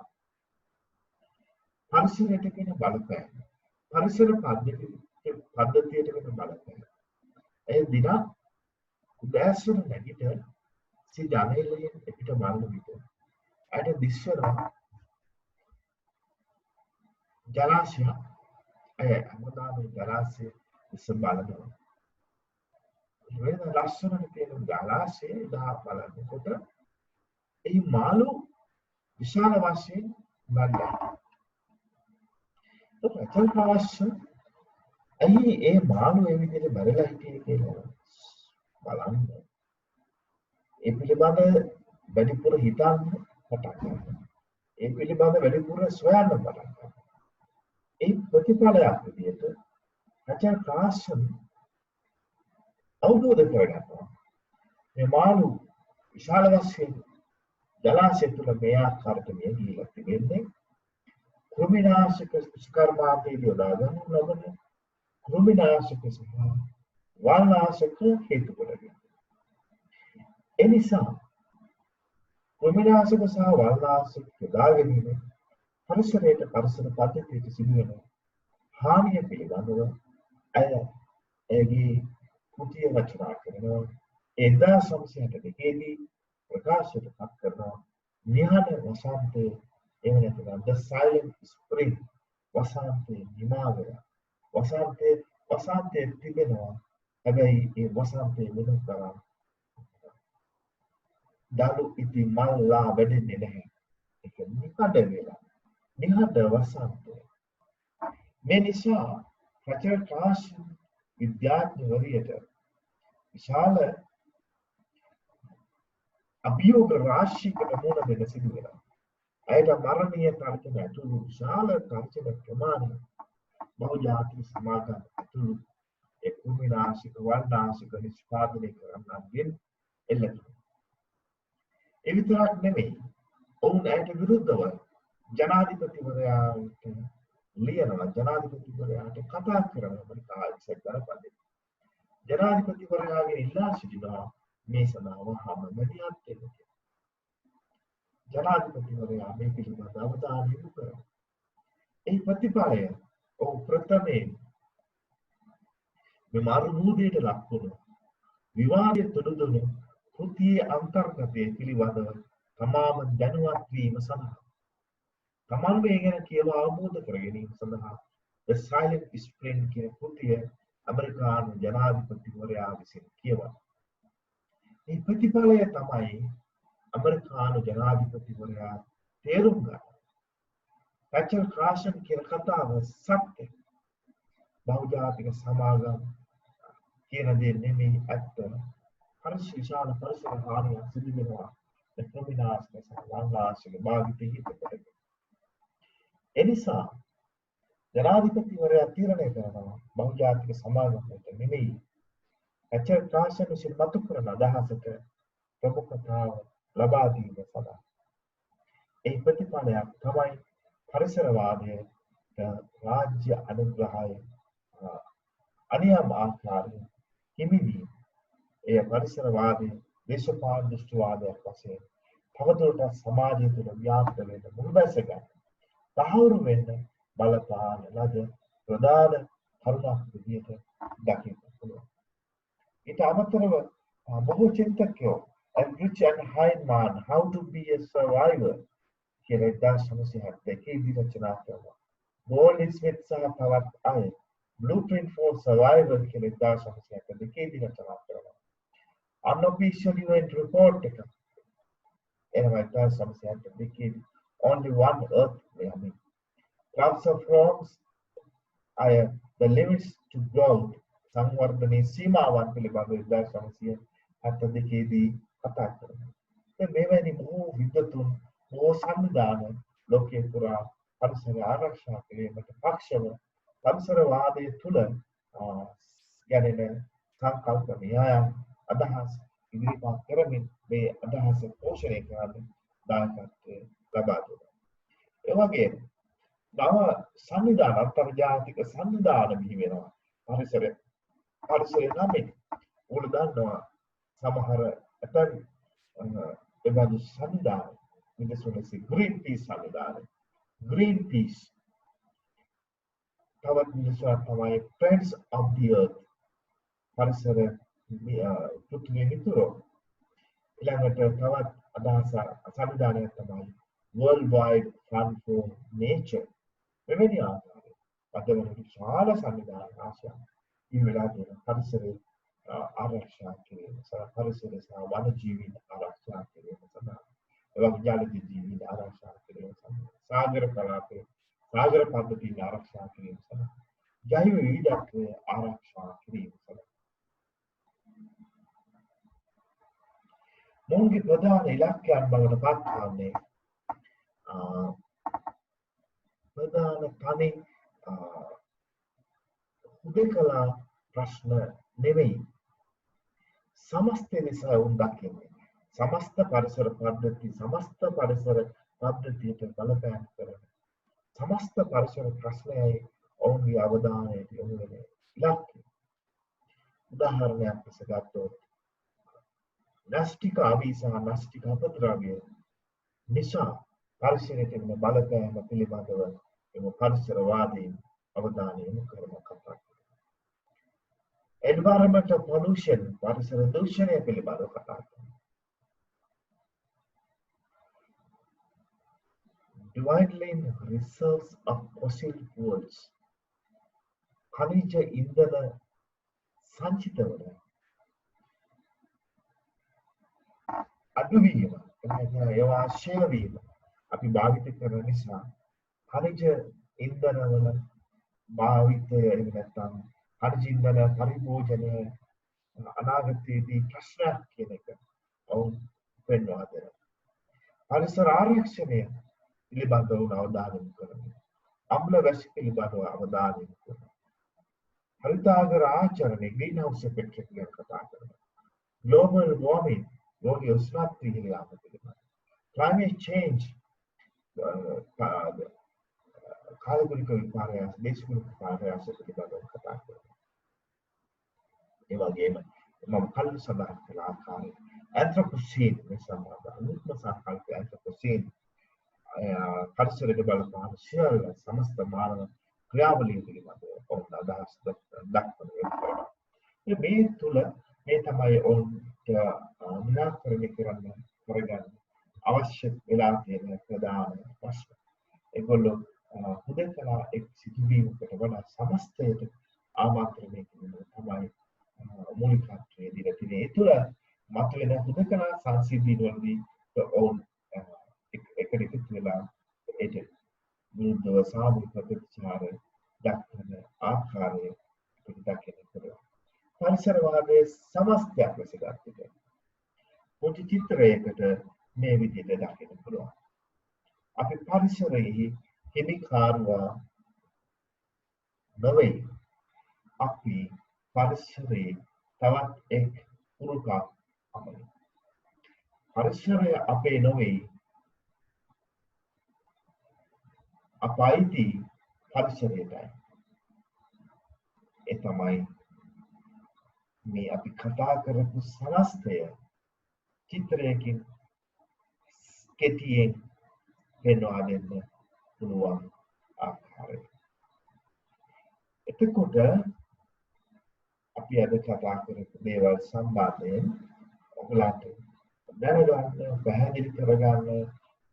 [SPEAKER 1] පරිසරයට වෙන බලපෑම පරිසර පද්ධතියට වෙන බලපෑම ඒ දින උදෑසන නැගිට සිජානෙලෙන් පිට බලන විට අට දිස්සර ජලාශය අමදාන ජලාශය ඉස්ස බලනවා වෙන ලස්සනට තියෙන ජලාශයේ දා බලනකොට ඒ මාළු විශාල වශයෙන් බණ්ඩා රචල් ප්‍රවස්ස ඇයි ඒ මාළු ඒ විදිහට බැරලා හිටියේ කියලා බලන්න ඒ පිළිබඳ වැඩිපුර හිතන්න පටන් ගන්නවා ඒ පිළිබඳ වැඩිපුර සොයන්න පටන් ගන්නවා ඒ ප්‍රතිඵලයක් විදිහට රචල් ප්‍රවස්ස අවබෝධ කරගන්නවා මේ මාළු විශාල වශයෙන් ජලාශය තුළ මේ ආකාරයට මේ ගිහිලා තිබෙන්නේ කෘමිනාශක ස්කර්මාතේදී යොදා ගන්න ලබන කෘමිනාශක සහ වල්නාශක හේතු කොටගෙන එනිසා කෘමිනාශක සහ වල්නාශක යොදා ගැනීම පරිසරයට පරිසර පද්ධතියට සිදුවෙන හානිය පිළිබඳව ඇයගේ කෘතිය රචනා කරනවා 1962 දී ප්‍රකාශයට පත් කරනවා නිහඬ වසන්තයේ එහෙම නැත්නම් the silent spring වසන්තයේ නිමාවය වසන්තයේ තිබෙනවා හැබැයි ඒ වසන්තයේ වෙන තරම් දලු ඉති මල්ලා වැඩෙන්නේ නැහැ ඒක නිකඩ වෙලා නිහඬ වසන්තය මේ නිසා රචන ක්ලාස් විද්‍යාඥවරියට විශාල අභියෝග රාශියකට මුහුණ දෙන්න සිදු වෙනවා. අයට මරණීය තර්ජන ඇතුළු විශාල තර්ජන ප්‍රමාණය බහුජාතික සමාගම් ඇතුළු ඒ කෘමිනාශක වල්නාශක නිෂ්පාදනය කරන්නන්ගෙන් එල්ල කරනවා. ඒ විතරක් නෙමෙයි ඔවුන් ඇයට විරුද්ධව ජනාධිපතිවරයාට ලියනවා ජනාධිපතිවරයාට කතා කරනවා මරිකායිසක් දරපන්නේ ජනාධිපතිවරයාගෙන් ඉල්ලා සිටිනවා මේ සඳහා වහාම මැදිහත් වෙන්න ජනාධිපතිවරයා මේ පිළිබඳව අවධානය යොමු කරනවා ඒ ප්‍රතිඵලය ඔහු ප්‍රථමයෙන් මේ මාරුමුදයට ලක් වුණු විවාදයේ තුඩුදුණු කෘතියේ අන්තර්ගතයේ පිළිබඳව තමාම දැනුවත් වීම සඳහා තමන් මේ ගැන කියලා අවබෝධ කර ගැනීම සඳහා The Silent Spring කියන කෘතිය ඇමරිකානු ජනාධිපතිවරයා විසින් කියවනවා. මේ ප්‍රතිඵලය තමයි ඇමරිකානු ජනාධිපතිවරයා තේරුම් ගන්න. රචල් ක්‍රාෂන් කියන කතාව සත්‍ය. බහුජාතික සමාගම් කියන දේ නෙමෙයි ඇත්ත. පරිශීලන පරිසර හානිය සිදු වෙනවා. කෘමිනාශක සහ වල්නාශක භාවිතය හිතකොට. එනිසා ජනාධිපතිවරයා තීරණය කරනවා බහුජාතික සමාගමකට නෙමෙයි රචල් ක්‍රාෂන් විසින් මතු කරන අදහසට ප්‍රමුඛතාව ලබා දීම සඳහා ඒ ප්‍රතිඵලයක් තමයි පරිසරවාදයේ රාජ්‍ය අනුග්‍රහය අනියම් ආකාරයෙන් හිමිවීම එය පරිසරවාදයේ දේශපාලන දෘෂ්ටිවාදයක් වශයෙන් තවදුරටත් සමාජය තුළ ව්‍යාප්ත වෙන්න මුල්බැස ගන්න තහවුරු වෙන්න බලපාන ලද ප්‍රධාන කරුණක් විදිහට දකින්න පුළුවන්. ඊට අමතරව බොහෝ චින්තකයෝ Rich and Heinemann How to be a Survivor කියලා 1972 දී රචනා කළා. Goldie Smith සහ තවත් අය Blueprint for Survival කියලා 1972 දී රචනා කළා. Unofficial UN report එක එනවා 1972 Only One Earth mean. Clubs of Rome's the limits to growth සංවර්ධනයේ සීමාවන් පිළිබඳව 1972 දී කතා කරනවා. මෙවැනි බොහෝ විද්වතුන් බොහෝ සංවිධාන ලෝකයේ පුරා පරිසර ආරක්ෂා කිරීමට පක්ෂව පරිසරවාදයේ තුල ගැනෙන සංකල්ප න්‍යායන් අදහස් ඉදිරිපත් කරමින් මේ අදහස පෝෂණය කරන්න දායකත්වය ලබා දුන්නා. ඒ වගේම නව සංවිධාන අන්තර්ජාතික සංවිධාන බිහි වෙනවා. පරිසරය නම් උගල දන්නවා සමහර ඇතන් එබඳු සමුදාය මිනිසුන්ගේ green peace සමුදාය green peace තවත් මිනිසුන් තමයි friends of the earth පරිසර පෘථිවිය මිතුරෝ ඊළඟට තවත් අදහස සමුදාය තමයි world wide fund for nature මෙවැනි ආකාරයෙන් අදවන විශාල සමුදාය ආශා මේ වෙලාවේ පරිසරයේ ආරක්ෂා කිරීම සහ පරිසර සහ වන ජීවීන් ආරක්ෂා කිරීම සඳහා එවැනි ජාලජ ජීවීන් ආරක්ෂා කිරීම සඳහා සාගර කලාපයේ සාගර පද්ධතීන් ආරක්ෂා කිරීම සඳහා ජෛව විවිධත්වය ආරක්ෂා කිරීම සඳහා මොන්ගේ ප්‍රධාන ඉලක්කයන් බවට පත්වන්නේ ප්‍රධාන තනි හුදෙකලා ප්‍රශ්න නෙවෙයි සමස්ත නිසා උන් දකින්නේ සමස්ත පරිසර පද්ධතියට බලපෑම් කරන සමස්ත පරිසර ප්‍රශ්නයයි ඔවුන්ගේ අවධානයට යොමු වෙන ඉලක්කය. උදාහරණයක් ලෙස ගත්තොත් නාස්තික ආවි සහ නාස්තික අපද්‍රව්‍ය නිසා පරිසරයට වෙන බලපෑම පිළිබඳව එම පරිසරවාදීන් අවධානය යොමු කරන කතා කරනවා. environmental pollution පරිසර දූෂණය පිළිබඳව කතා කරනවා. dwindling reserves of fossil fuels khaniज ඉන්ධන සංචිතවල අඩුවීම ඒවා ක්ෂය වීම අපි භාවිත කරන නිසා khaniज ඉන්ධනවල භාවිතය එහෙම නැත්නම් khaniज ඉන්ධන පරිභෝජනය අනාගතයේදී ප්‍රශ්නයක් කියන එක ඔවුන් පෙන්වා දෙනවා. පරිසර ආරක්ෂණය පිළිබඳව අවධානය යොමු කරනවා. අම්ල වැසි පිළිබඳව අවධානය යොමු කරනවා. හරිතාගර ආචරණය greenhouse effect එක ගැන කතා කරනවා. global warming ලෝකීය උෂ්ණත්වය ඉහළ යාම පිළිබඳව. climate change කාලගුණික විපර්යාස දේශගුණික විපර්යාස පිළිබඳව කතා කරනවා. ඒ වගේම මම කලින් සඳහන් කළ ආකාරයෙන් anthropocene මේ සම්බන්ධ අලුත්ම සාකල්ප anthropocene පරිසරයට බලපාන සියල්ල සමස්ත මානව ක්‍රියාවලිය පිළිබඳව ඔවුන් අදහස් දක්වනවා. මේ තුල මේ තමයි ඔවුන්ට නිරාකරණය කරගන්න අවශ්‍ය වෙලා තියෙන ප්‍රධාන ප්‍රශ්න. ඒගොල්ලෝ හුදෙකලා එක් සිදුවීමකට වඩා සමස්තයට ආමන්ත්‍රණය කිරීම තමයි මූලිකත්වයේ දීලා තියෙන්නේ. ඒ තුළ මතුවෙන හුදෙකලා සංසිද්ධීන් වලදී ඔවුන් එකට එකතු වෙලා ඒක විරුද්ධව සාමූහික ප්‍රතිචාර දක්වන ආකාරය අපිට දකින්න පුළුවන්. පරිසරවාදයේ සමස්තයක් ලෙස ගත්තොත් පොඩි චිත්‍රයකට මේ විදිහට දකින්න පුළුවන්. අපි පරිසරයේ හිමිකාරුවා නොවේ. අපි පරිසරයේ තවත් එක් පුරුකක් අපේ. පරිසරය අපේ නොවේ. අපයිති පරිසරයටයි. ඒ තමයි මේ අපි කතා කරපු සමස්තය චිත්‍රයකින් කෙටියෙන් පෙන්වා දෙන්න පුළුවන් ආකාරය. එතකොට අපි අද කතා කරපු දේවල් සම්බන්ධයෙන් ඔයගලන්ට දැනගන්න පැහැදිලි කරගන්න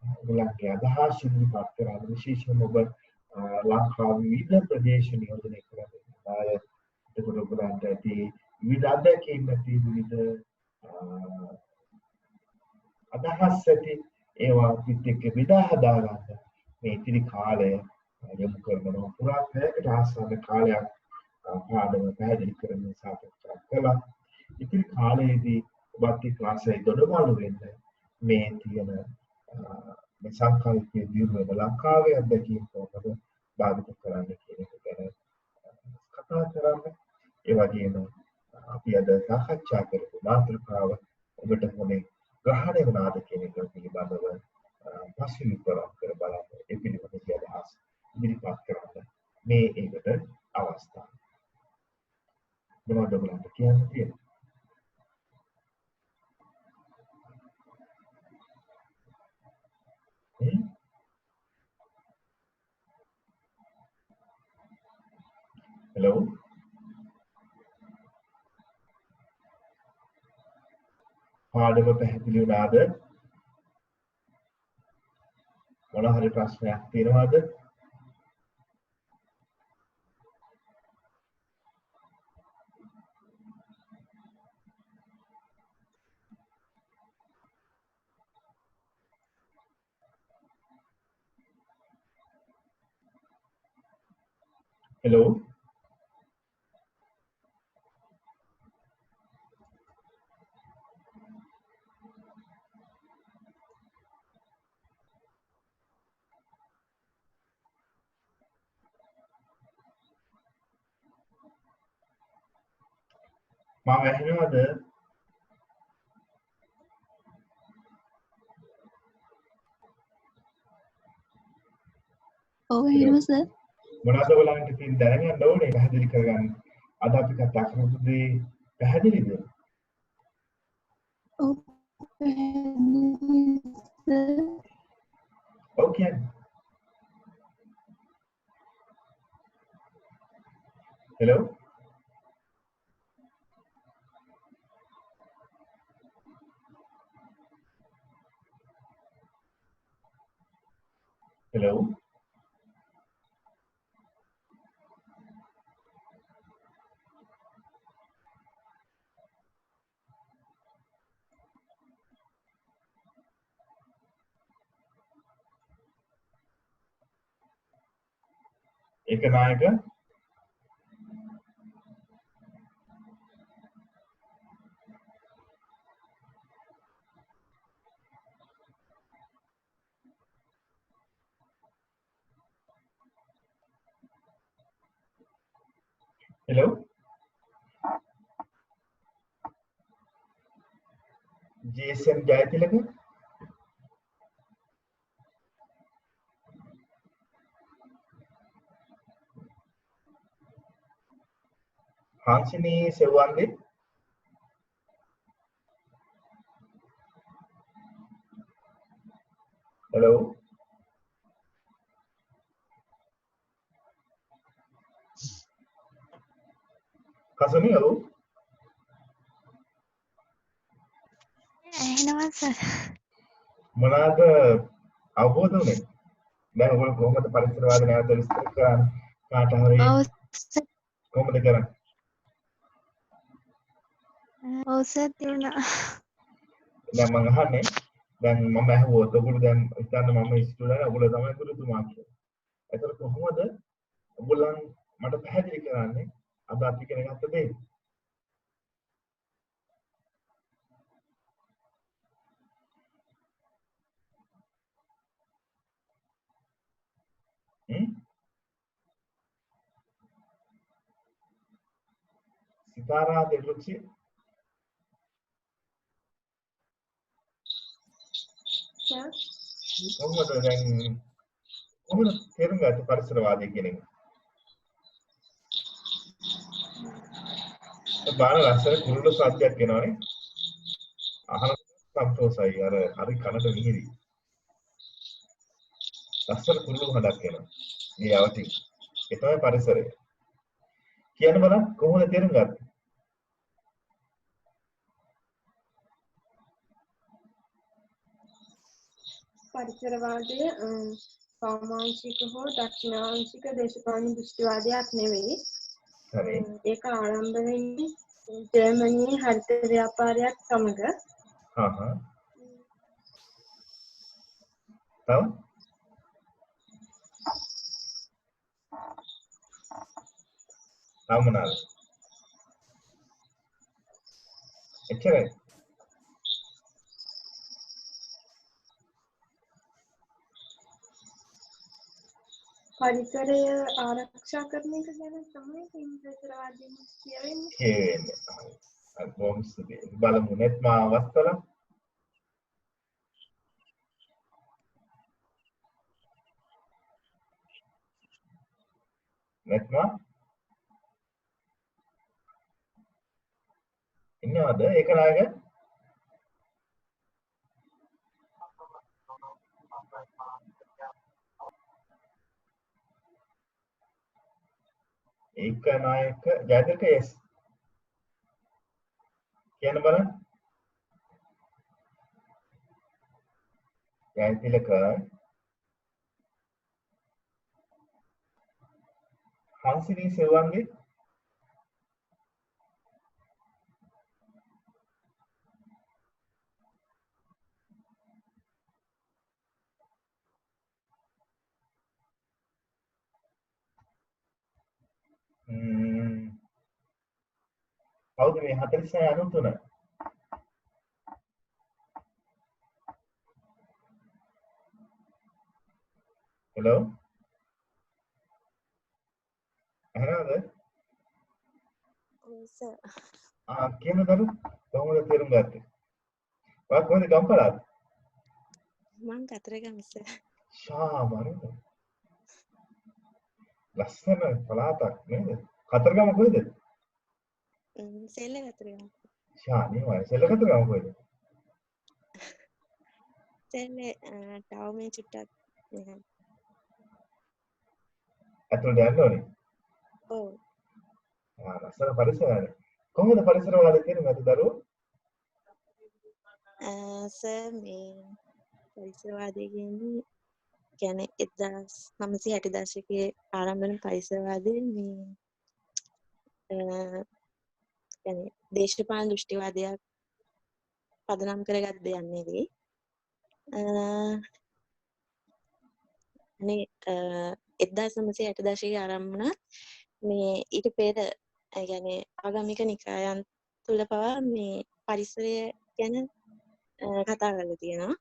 [SPEAKER 1] ඔයගලන්ගේ අදහස් ඉදිරිපත් කරන්න විශේෂයෙන්ම ඔබ ලංකාවේ විවිධ ප්‍රදේශ නියෝජනය කරන්න ආය එතකොට ඔයගලන්ට ඇති විවිධ අත්දැකීම් ඇති විවිධ අදහස් ඇති ඒවා පිට එක්ක බෙදා හදා ගන්න මේ ඉතිරි කාලය යොමු කරනවා. පුරා පැයකට ආසන්න කාලයක් පාඩම පැහැදිලි කරමින් සාකච්ඡා කළා. ඉතිරි කාලයේදී ඔබත් ක්ලාසයේ දොඩමාළු වෙන්න මේ තියෙන මේ සංකල්පයේ දියුණුව ලංකාවේ අධ්‍යක්ෂක කොහොමද භාවිත කරන්න කියන එක ගැන කතා කරන්න. ඒ වගේම අපි අද සාකච්ඡා කරපු මාතෘකාව ඔබට මොනේ ග්‍රහණය වුණාද කියන එක පිළිබඳව පසුවිපරම් කර බලන්න. ඒ පිළිබඳව අදහස් ඉදිරිපත් කරන්න මේ ඒකට අවස්ථාව. මොනවද ඔයගලන්ට කියන්න තියෙන්නේ? hello පාඩම පැහැදිලි වුණාද මොන හරි ප්‍රශ්නයක් තියෙනවද hello මම ඇහෙනවද
[SPEAKER 2] ඔව් එහෙම සර්.
[SPEAKER 1] මොනවද ඔයගලන්ට තියෙන දැනගන්න ඕනේ පැහැදිලි කරගන්න අද අපි කතා කරපු දේ පැහැදිලිද
[SPEAKER 2] ඔව් පැහැදිලි සර්.
[SPEAKER 1] ඔව් කියන්නේ hello hello Ekanayake hello jason Jayatilaka Hansini Sewwandi hello Kasuni hello
[SPEAKER 2] ඇහෙනවා සර්.
[SPEAKER 1] මොනවාද අවබෝධ වුනේ දැන් ඔයගොල්ලෝ කොහොමද පරිසරවාද නැවත විස්තර කරන්නේ කාට හරි
[SPEAKER 2] ඔව් සර්.
[SPEAKER 1] කොහොමද කරන්නේ
[SPEAKER 2] ඔව් සර් තියුණා.
[SPEAKER 1] දැන් මම අහන්නේ දැන් මම අහුවොත් ඔයගොල්ලෝ දැන් හිතන්න මම ස්ටුඩන්ට් ඔයගොල්ලෝ තමයි ගුරුතුමා කියලා. ඒතර කොහොමද ඔයගොල්ලන් මට පැහැදිලි කරන්නේ අද අපි ඉගෙන ගත්ත දේ? සිතාරා දෙරුචි
[SPEAKER 2] සර්.
[SPEAKER 1] කොහොමද දැන් කොහොමද තේරුම් ගත්තේ පරිසරවාදය කියන එක? බාන ලස්සන කුරුළු සද්දයක් එනවනේ. අහන සන්තෝෂයි අර හරි කනට මිහිරි. ලස්සන කුරුළු හඬක් එනවා. මේ යවටි. ඒ තමයි පරිසරය. කියන්න බලන්න කොහොමද තේරුම් ගත්තේ?
[SPEAKER 3] පරිසරවාදය සාමාජික හෝ දක්ෂිණාංශික දේශපාලන දෘෂ්ටිවාදයක් නෙවෙයි.
[SPEAKER 1] හරි.
[SPEAKER 3] ඒක ආරම්භ වෙන්නේ ජර්මනියේ හරිත ව්‍යාපාරයක් සමග.
[SPEAKER 1] හා හා. තව? මොනවාද? එච්චරයි.
[SPEAKER 3] පරිසරය ආරක්ෂා කරන එක ගැන තමයි පරිසරවාදීන් කියන්නේ.
[SPEAKER 1] බොහොම ස්තුතියි. බලමු නෙත්මා අවස්ථල. නෙත්මා ඉන්නවද? ඒක නායක ඒකනායක ජයතිලක yes කියන්න බලන්න ජයතිලක හංසිනී සෙව්වන්ගේ කවුද මේ 4693 හෙලෝ අහනවද
[SPEAKER 2] සර්.
[SPEAKER 1] කියන දරු කොහොමද තේරුම් ගත්තේ ඔයා කොහෙද ගම්පලාද
[SPEAKER 2] මං කතරගම සර්.
[SPEAKER 1] ශාමරින් ලස්සන පළාතක් නේද කතරගම කොහෙද
[SPEAKER 2] සෙල්ල කතරගම.
[SPEAKER 1] ශානේ වයි සෙල්ල කතරගම කොහෙද
[SPEAKER 2] සෙල්ල ටවුමේ චුට්ටක් මෙහා.
[SPEAKER 1] ඇතුළට යන්න ඕනේ
[SPEAKER 2] ඔව්.
[SPEAKER 1] ලස්සන පරිසරයක් කොහොමද පරිසරවාදී තේරුම් ගත්තේ දරුවෝ
[SPEAKER 2] සර් මේ පරිසරවාදී කියන්නේ 1960 දශකයේ ආරම්භ වන පරිසරවාදී මේ කියන්නේ දේශපාලන දෘෂ්ටිවාදයක් පදනම් කරගත් දෙයක් නෙවෙයි. අනේ 1960 දශකයේ ආරම්භ වුණා මේ ඊට පෙර කියන්නේ ආගමික නිකායන් තුල පවා මේ පරිසරය ගැන කතා කරලා තියෙනවා.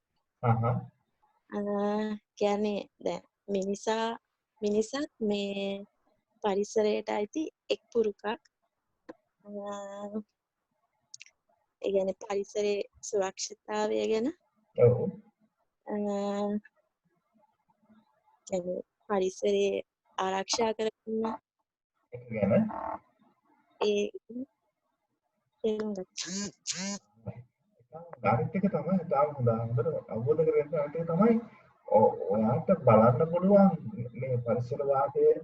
[SPEAKER 2] කියන්නේ දැන් මිනිසත් මේ පරිසරයට අයිති එක් පුරුකක්. ඒ කියන්නේ පරිසරයේ සුරක්ෂිතතාවය ගැන.
[SPEAKER 1] ඔව්.
[SPEAKER 2] කියන්නේ පරිසරයේ ආරක්ෂා කරගන්න
[SPEAKER 1] ඒක ගැන
[SPEAKER 2] ඒ තේරුම් ගත්තා.
[SPEAKER 1] ගාරිත් එක තමයි තාම හොඳට අවබෝධ කරගන්න එක තමයි ඔයාට බලන්න පුළුවන් මේ පරිසරවාදයේ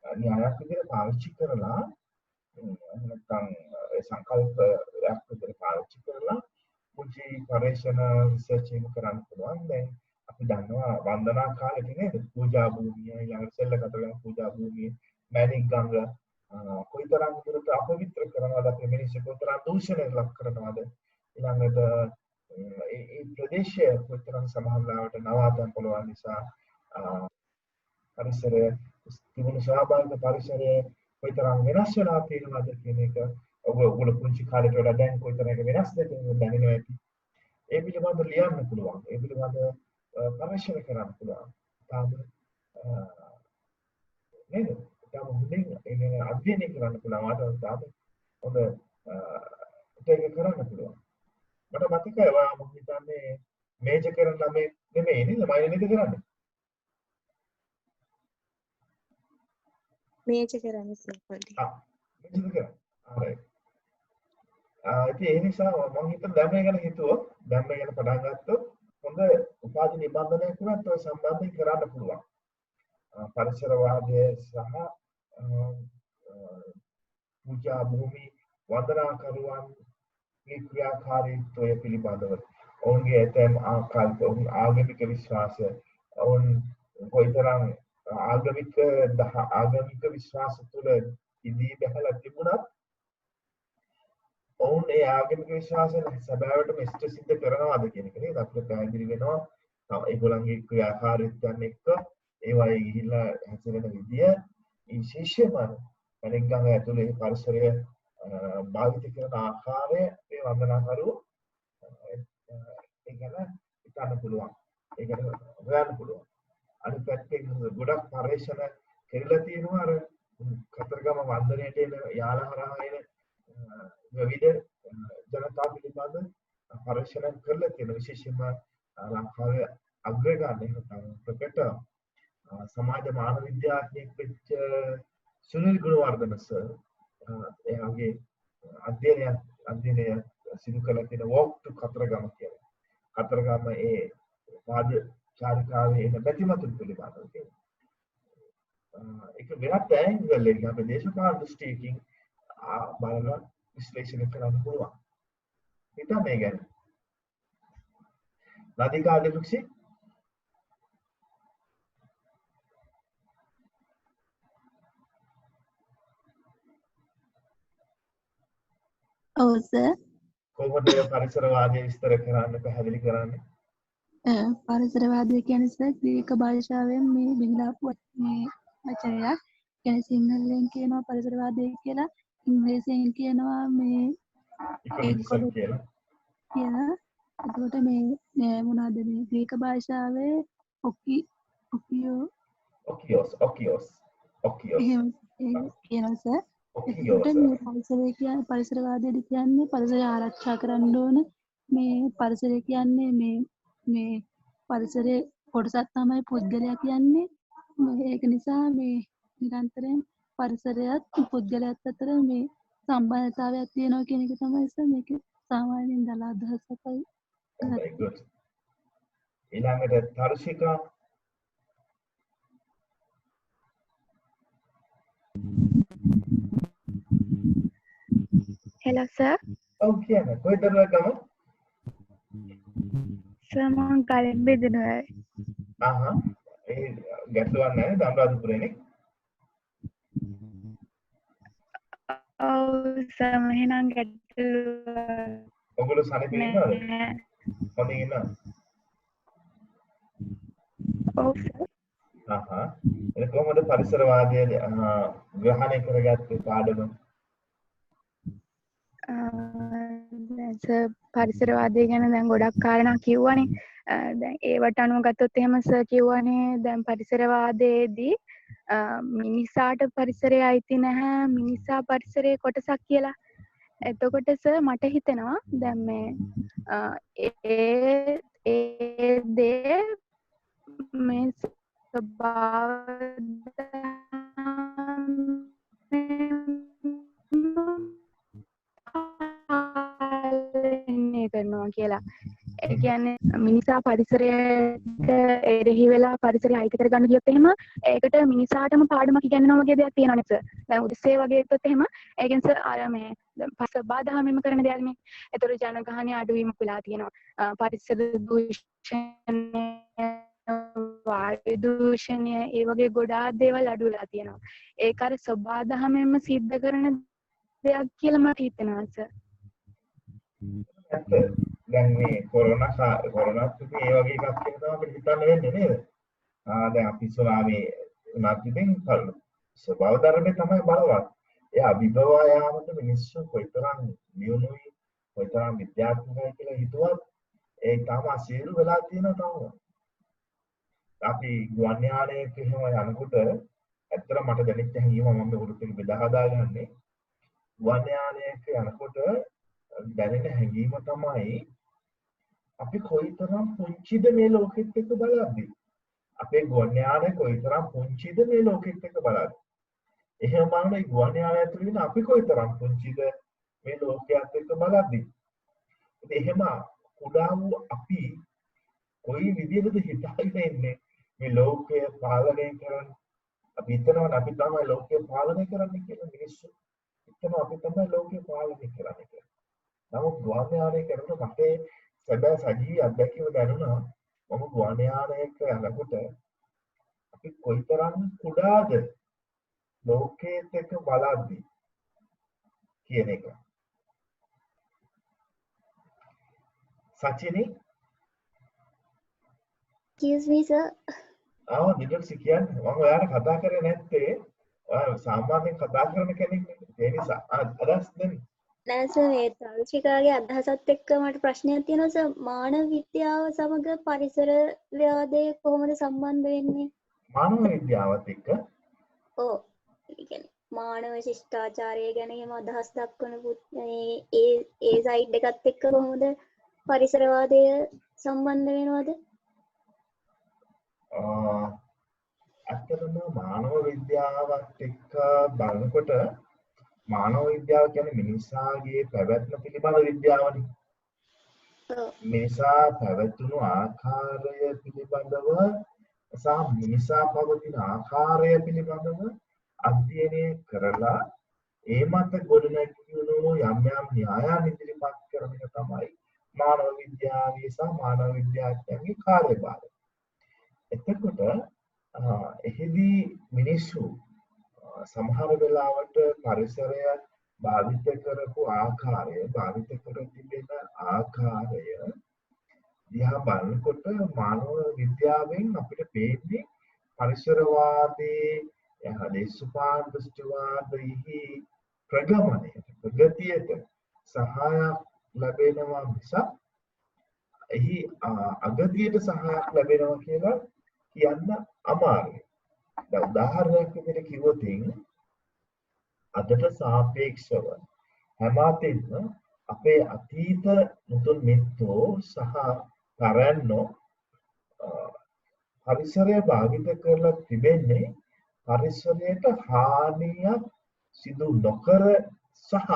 [SPEAKER 1] න්‍යායක් විදිහට පාවිච්චි කරලා නැත්නම් සංකල්පයක් විදිහට පාවිච්චි කරලා පුංචි පරිශන රිසර්ච් එක කරන්න පුළුවන්. දැන් අපි දන්නවා වන්දනා කාලේ නේද පූජා භූමිය ඊළඟට සෙල්ල කතරගම පූජා භූමිය මැණික් ගඟ කොයිතරම් දුරට අපවිත්‍ර කරනවද අපේ මිනිස්සු කොයිතරම් දූෂණයට ලක් කරනවද ඊළඟට ඒ ප්‍රදේශය කොයිතරම් සමහරවිට නවාතැන් පොළවල් නිසා පරිසරය තිබුණු ස්වාභාවික පරිසරය කොයිතරම් වෙනස් වෙලා තියෙනවද කියන එක ඔයගොල්ලෝ පුංචි කාලේට වඩා දැන් කොයිතරම් වෙනස්ද කියන එක දැනෙනවා ඇති. ඒ පිළිබඳව ලියන්න පුළුවන්. ඒ පිළිබඳව පරිශන කරන්න පුළුවන්. තාම නේද? තාම හොඳින් ඒ අධ්‍යයනය කරන්න පුළුවන්. අද තාම හොඳ ඒක කරන්න පුළුවන්. මට මතකයි මම හිතන්නේ මේජර් කරන ළමයි නෙමෙයි නේද? මයිනර් නේද කරන්නේ?
[SPEAKER 2] මේජර් කරන්නේ සර් පොඩි.
[SPEAKER 1] මේජර් කරා. හරි. ඒ නිසා මම හිතන ධර්මය ගැන හිතුවොත් ධර්මය ගැන පටන් ගත්තොත් හොඳ උපාධි නිබන්ධනයක් වුණත් ඔය සම්බන්ධයෙන් කරන්න පුළුවන්. පරිසරවාදය සහ පූජා භූමි වන්දනාකරුවන් මේ ක්‍රියාකාරීත්වය පිළිබඳව ඔවුන්ගේ ඇතැම් ආකල්ප ඔවුන් ආගමික විශ්වාසය ඔවුන් කොයිතරම් ආගමික විශ්වාස තුළ ඉදී බැහැලා තිබුණත් ඔවුන් ඒ ආගමික විශ්වාසයෙන් සැබෑවටම ඉෂ්ට සිද්ධ කරනවාද කියන එක නේද අපිට පැහැදිලි වෙනවා. ඒගොල්ලන්ගේ ක්‍රියාකාරීත්වයන් එක්ක ඒවයි ගිහිල්ලා හැසිරෙන විදිය විශේෂයෙන්ම මැණික් ගඟ ඇතුලේ පරිසරය භාවිත කරන ආකාරය මේ වන්දනාකරුවෝ ඒ ගැන හිතන්න පුළුවන්. ඒ ගැන හොයන්න පුළුවන්. අනිත් පැත්තෙන් ගොඩක් පරිශන කෙරලා තියෙනවා අර කතරගම වන්දනයට එන යාලා හරහා එන විවිධ ජනතා පිළිබඳ පරිශන කරලා තියෙන විශේෂයෙන්ම ලංකාවේ අග්‍රගාමී ප්‍රකට සමාජ මානව විද්‍යාඥයෙක් වෙච්ච සුනිල් ගුණවර්ධන සර් එයාගේ අධ්‍යයනය සිදු කළ තියෙන walk to කතරගම කියන කතරගම ඒ පාද චාරිකාවේ එන ප්‍රතිමතුන් පිළිබඳව ඒක වෙනත් ඇන්ගල් එකකින් අපේ දේශපාලන දෘෂ්ටියකින් බලන විශ්ලේෂණය කරන්න පුළුවන්. හිතන්න මේ ගැන. රාධිකා දෙමුක්ෂි
[SPEAKER 4] ඔව් සර්.
[SPEAKER 1] කොහොමද පරිසරවාදය විස්තර කරන්න පැහැදිලි කරන්නේ?
[SPEAKER 4] පරිසරවාදය කියන්නේ සර් ග්‍රීක භාෂාවෙන් මේ බිහිලාපු මේ වචනයක්. කියන්නේ සිංහලෙන් කියනවා පරිසරවාදය කියලා, ඉංග්‍රීසියෙන් කියනවා මේ
[SPEAKER 1] ඉකොනොමික්ස් කියලා.
[SPEAKER 4] එතකොට මේ මොනවද මේ ග්‍රීක භාෂාවේ
[SPEAKER 1] ඔකියෝස්
[SPEAKER 4] එහෙම කියනවා සර්. එතකොට මේ පරිසරය කියන්නේ පරිසරවාදයද කියන්නේ පරිසරය ආරක්ෂා කරන්න ඕන. මේ පරිසරය කියන්නේ මේ පරිසරයේ කොටසක් තමයි පුද්ගලයා කියන්නේ. ඒක නිසා මේ නිරන්තරයෙන් පරිසරයත් පුද්ගලයාත් අතර මේ සම්බන්ධතාවයක් තියෙනවා කියන එක තමයි සර් මේක සාමාන්‍යයෙන් දලා අදහසයි.
[SPEAKER 1] very good. ඊළඟට තර්ශිකා
[SPEAKER 5] hello sir.
[SPEAKER 1] ඔව් කියන්නේ කොයි දරුවකම?
[SPEAKER 5] සර් මම කලින් බෙදනවා.
[SPEAKER 1] ඒ ගැටලුවක් නැහැ දම්රාජපුරේනේ.
[SPEAKER 5] ඔව් සර් මම එහෙනම් ගැටලුව
[SPEAKER 1] ඔගොල්ලෝ සනිපේ ඉන්නවද? හොඳින් ඉන්නවද?
[SPEAKER 5] ඔව් සර්.
[SPEAKER 1] ඒක කොහොමද පරිසරවාදය ග්‍රහණය කරගත්තේ පාඩම?
[SPEAKER 5] දැන් සර් පරිසරවාදය ගැන දැන් ගොඩක් කාරණා කිව්වනේ. දැන් ඒවට අනුව ගත්තොත් එහෙම සර් කිව්වනේ දැන් පරිසරවාදයේදී මිනිසාට පරිසරය අයිති නැහැ, මිනිසා පරිසරයේ කොටසක් කියලා. එතකොට සර් මට හිතෙනවා දැන් මේ ඒ දේ මේ ස්වභාව කරනවා කියලා. ඒ කියන්නේ මිනිසා පරිසරයට එරෙහි වෙලා පරිසරය අයිති කරගන්න ගියොත් එහෙම ඒකට මිනිසාටම පාඩමක් ඉගෙනනවා වගේ දෙයක් තියෙනවා නේද සර්? දැන් උදෙස්සේ වගේ ඉත්තොත් එහෙම ඒකෙන් සර් අර මේ පසබාධාමෙම කරන දෙයක් නේ. ඒතර ජනගහනය අඩුවීමක් වෙලා තියෙනවා. පරිසර දූෂණය, වායු දූෂණය ඒ වගේ ගොඩාක් දේවල් අඩු වෙලා තියෙනවා. ඒක අර සබාධාමෙම සිද්ධ කරන දෙයක් කියලා මට හිතෙනවා සර්.
[SPEAKER 1] දැන් මේ කොරෝනාත් ඒ වගේ එකක් කියන තමයි අපිට හිතන්න වෙන්නේ නේද? දැන් අපි සුනාමි උනාත් ඉතින් ස්වභාව ධර්මයේ තමයි බලවත්. ඒ අභිබවා යාමට මිනිස්සු කොයිතරම් නියුණුයි කොයිතරම් විද්‍යාත්මකයි කියලා හිතුවත් ඒ තාම අසීරු වෙලා තියෙනවා තාම. අපි ගුවන් යානයක එහෙම යනකොට ඇත්තට මට දැනෙච්ච හැඟීම මම ඔයගොල්ලොත් එක්ක බෙදා හදාගන්නේ ගුවන් යානයක යනකොට දැනෙන හැඟීම තමයි අපි කොයිතරම් පුංචිද මේ ලෝකෙත් එක්ක බලද්දී. අපේ ගුවන් යානය කොයිතරම් පුංචිද මේ ලෝකෙත් එක්ක බලද්දී. එහෙම බලන මේ ගුවන් යානය ඇතුළේ ඉන්න අපි කොයිතරම් පුංචිද මේ ලෝකයක් එක්ක බලද්දී. ඉතින් එහෙම කුඩා වූ අපි කොයි විදිහටද හිතාගෙන ඉන්නේ මේ ලෝකය පාලනය කරන්න. අපි හිතනවා අපි තමයි ලෝකය පාලනය කරන්නේ කියලා මිනිස්සු. හිතනවා අපි තමයි ලෝකය පාලනය කරන්නේ කියලා. නමුත් ගුවන් යානය කරනකොට මට සැබෑ සජීවී අත්දැකීම දැනුණා. මම ගුවන් යානයක යනකොට අපි කොයිතරම් කුඩාද ලෝකයේත් එක්ක බලද්දී කියන එක. Sachini
[SPEAKER 3] excuse me sir.
[SPEAKER 1] නිදර්ශ කියන්නේ මම ඔයාලට කතා කරේ නැත්තේ ඔයා සාමාන්‍යයෙන් කතා කරන කෙනෙක් නෙවෙයි. ඒ නිසා අදහස් දෙන්න.
[SPEAKER 3] නෑ සර් මේ තරුචිකාගේ අදහසත් එක්ක මට ප්‍රශ්නයක් තියෙනවා සර්. මානව විද්‍යාව සමග පරිසරවාදය කොහොමද සම්බන්ධ වෙන්නේ?
[SPEAKER 1] මානව විද්‍යාවත් එක්ක
[SPEAKER 3] ඔව්. ඒ කියන්නේ මානව ශිෂ්ටාචාරය ගැන එහෙම අදහස් දක්වන ඒ සයිඩ් එකත් එක්ක කොහොමද පරිසරවාදය සම්බන්ධ වෙනවද?
[SPEAKER 1] ඇත්තටම මානව විද්‍යාවත් එක්ක බලනකොට මානව විද්‍යාව කියන්නේ මිනිසාගේ පැවැත්ම පිළිබඳ විද්‍යාවනේ. මිනිසා පැවැතුණු ආකාරය පිළිබඳව සහ මිනිසා පවතින ආකාරය පිළිබඳව අධ්‍යයනය කරලා ඒ මත ගොඩනැගියුණු යම් යම් න්‍යායන් ඉදිරිපත් කරන එක තමයි මානව විද්‍යාවේ සහ මානව විද්‍යාඥයන්ගේ කාර්යභාරය. එතකොට එහිදී මිනිස්සු සමහර වෙලාවට පරිසරය භාවිත කරපු ආකාරය භාවිත කර තිබෙන ආකාරය දිහා බලනකොට මානව විද්‍යාවෙන් අපිට පේන්නේ පරිසරවාදී දේශපාලන දෘෂ්ටිවාදීහි ප්‍රගමනයට ප්‍රගතියට සහායක් ලැබෙනවා මිසක් එහි අගතියට සහායක් ලැබෙනවා කියලා කියන්න අමාරුයි. දැන් උදාහරණයක් විදිහට කිව්වොත් අදට සාපේක්ෂව හැම අතින්ම අපේ අතීත මුතුන් මිත්තෝ සහ තරන්නෝ පරිසරය භාවිත කරලා තිබෙන්නේ පරිසරයට හානියක් සිදු නොකර සහ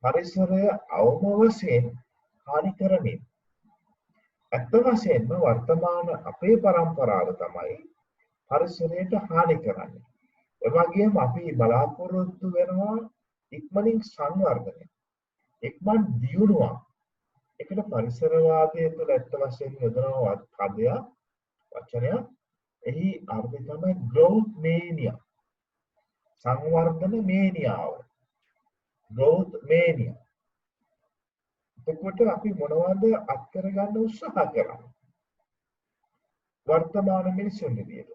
[SPEAKER 1] පරිසරය අවම වශයෙන් හානි කරමින්. ඇත්ත වශයෙන්ම වර්තමාන අපේ පරම්පරාව තමයි පරිසරයට හානි කරන්නේ. ඒ වගේම අපි බලාපොරොත්තු වෙනවා ඉක්මනින් සංවර්ධනය. ඉක්මන් දියුණුවක්. ඒකට පරිසරවාදයේ තුළ ඇත්ත වශයෙන්ම යොදන පදයක් වචනයක් එහි අර්ථය තමයි growth mania. සංවර්ධන මේනියාව. growth mania. එතකොට අපි මොනවද අත්කර ගන්න උත්සාහ කරන්නේ? වර්තමාන මිනිසුන් විදියට.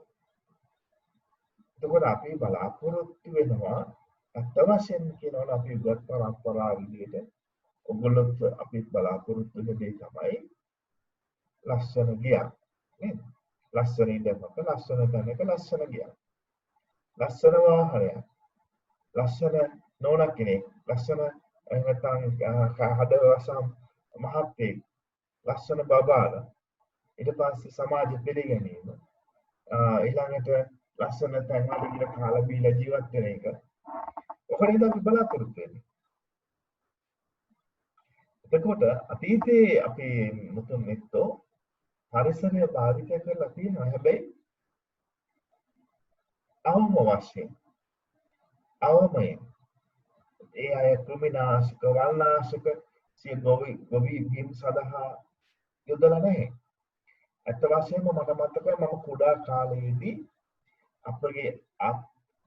[SPEAKER 1] එතකොට අපි බලාපොරොත්තු වෙනවා අත්ත වශයෙන් කියනවා අපි උගත් පරම්පරාව විදියට ඔයගොල්ලොත් අපි බලාපොරොත්තු වෙන දේ තමයි ලස්සන ගියක් නේද? ලස්සන ඉඳන්මක ලස්සන තැනක ලස්සන ගියක්. ලස්සන වාහනයක්. ලස්සන නෝනා කෙනෙක්. ලස්සන නැත්නම් හදවසම් මහත්තයෙක්. ලස්සන බබාලා. ඊට පස්සේ සමාජ පිළිගැනීම. ඊළඟට ලස්සන තැන් වල ගිහලා කාලා බීලා ජීවත් වෙන එක. ඔකනේ අපි බලාපොරොත්තු වෙන්නේ. එතකොට අතීතයේ අපේ මුතුන් මිත්තෝ පරිසරය භාවිත කරලා තියෙනවා. හැබැයි අවම වශයෙන් අවමයෙන් ඒ අය කෘමිනාශක වල්නාශක සිය ගොවි බිම් සඳහා යොදලා නැහැ. ඇත්ත වශයෙන්ම මට මතකයි මම කුඩා කාලයේදී අපගේ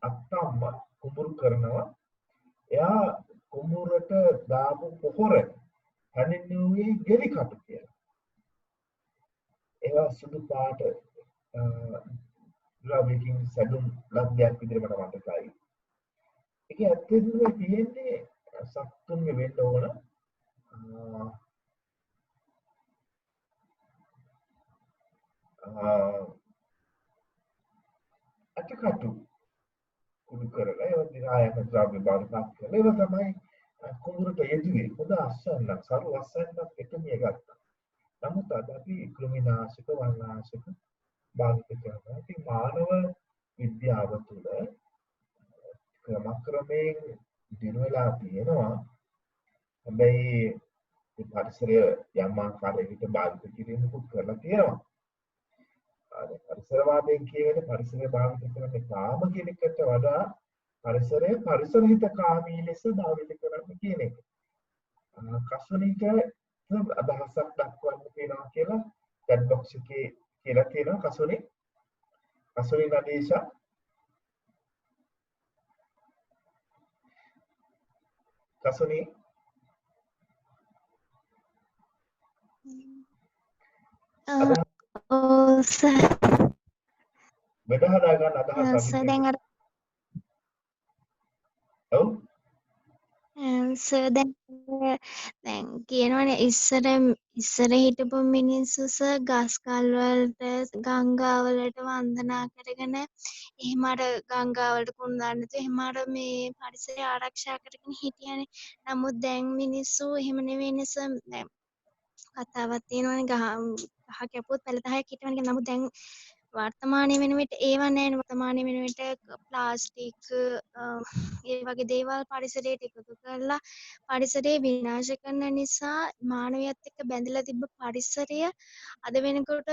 [SPEAKER 1] අත්තම්ම කුඹුරු කරනවා. එයා කුඹුරට දාපු පොහොර හැඳින්වුවේ ගෙරි කටු කියලා. ඒවා සුදු පාට ද්‍රව්‍යකින් සැදුම් ලබ්ධයක් විදිහට මට මතකයි. ඒක ඇත්තටම තියෙන්නේ සත්තුන්ගේ වෙන්න ඕන අටකටු කුඩු කරලා ඒවා දිහායම ද්‍රව්‍ය බවට පත් කරලා ඒවා තමයි කුඹුරට යෙදුවේ. හොඳ අස්සන්නක් සරු අස්සන්නක් එකමිය ගත්තා. නමුත් අද අපි කෘමිනාශක වල්නාශක භාවිත කරනවා. ඉතින් මානව විද්‍යාව තුළ ක්‍රමක්‍රමයෙන් දිනු වෙලා තියෙනවා. හැබැයි මේ පරිසරය යම් ආකාරයකට භාවිත කිරීමකුත් කරලා තියෙනවා. පරිසරවාදයෙන් කියන්නේ පරිසරය භාවිත කරන්නේ කාම කෙනෙක්ට වඩා පරිසරය පරිසරහිතකාමී ලෙස භාවිත කරන්න කියන එක. කසුනික අදහසක් දක්වන්න තියෙනවා කියලා chat box එකේ කියලා තියෙනවා කසුනි නදීෂා කසුනි
[SPEAKER 3] සර්
[SPEAKER 1] බෙද හදා ගන්න අදහසක්
[SPEAKER 3] සර් දැන් අර
[SPEAKER 1] ඔව්
[SPEAKER 3] සර් දැන් කියනවනේ ඉස්සර හිටපු මිනිස්සු සර් ගස් කල් වලට ගංගා වලට වන්දනා කරගෙන එහෙම අර ගංගා වලට කුණු දාන්න තු එහෙම අර මේ පරිසරය ආරක්ෂා කරගෙන හිටියනේ. නමුත් දැන් මිනිස්සු එහෙම නෙවෙයිනේ සර්. දැන් කතාවක් තියෙනවනේ ගහ කැපුවොත් පැල 10ක් හිටවන්නේ. නමුත් දැන් වර්තමානයේ වෙන විට ඒව නැහැ. වර්තමානයේ වෙන විට ප්ලාස්ටික් ඒ වගේ දේවල් පරිසරයට එකතු කරලා පරිසරය විනාශ කරන නිසා මානවයත් එක්ක බැඳලා තිබ්බ පරිසරය අද වෙනකොට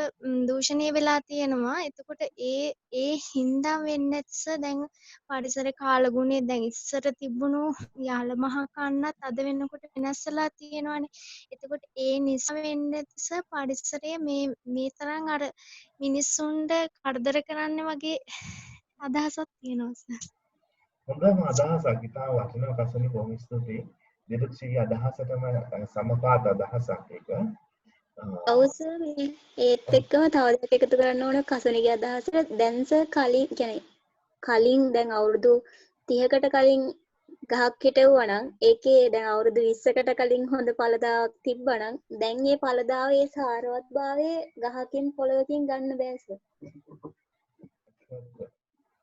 [SPEAKER 3] දූෂණය වෙලා තියෙනවා. එතකොට ඒ හින්දා වෙන්නේස දැන් පරිසර කාලගුණය දැන් ඉස්සර තිබුණු යාල මහ කන්නත් අද වෙනකොට වෙනස් වෙලා තියෙනවානේ. එතකොට ඒ නිසා වෙන්නේස පරිසරය මේ තරම් අර මිනිස්සුන්ට කරදර කරන්න වගේ අදහසක් තියෙනවා සර්.
[SPEAKER 1] හොඳම අදහසක් ඉතාල වටිනා කසුනි බොහොම ස්තුතියි. දෙදුක්ෂී අදහසටම සමපාත අදහසක් ඒක.
[SPEAKER 6] ඔව් සර් ඒත් එක්කම තව දෙයක් එකතු කරන්න ඕන කසුනිගේ අදහසට. දැන් සර් කලින් දැන් අවුරුදු 30කට කලින් ගහක් හිටවුවා නම් ඒකේ දැන් අවුරුදු 20කට කලින් හොඳ පළදාවක් තිබ්බා නම් දැන් මේ පළදාවේ සාරවත්භාවය ගහකින් පොළවකින් ගන්න බෑ සර්.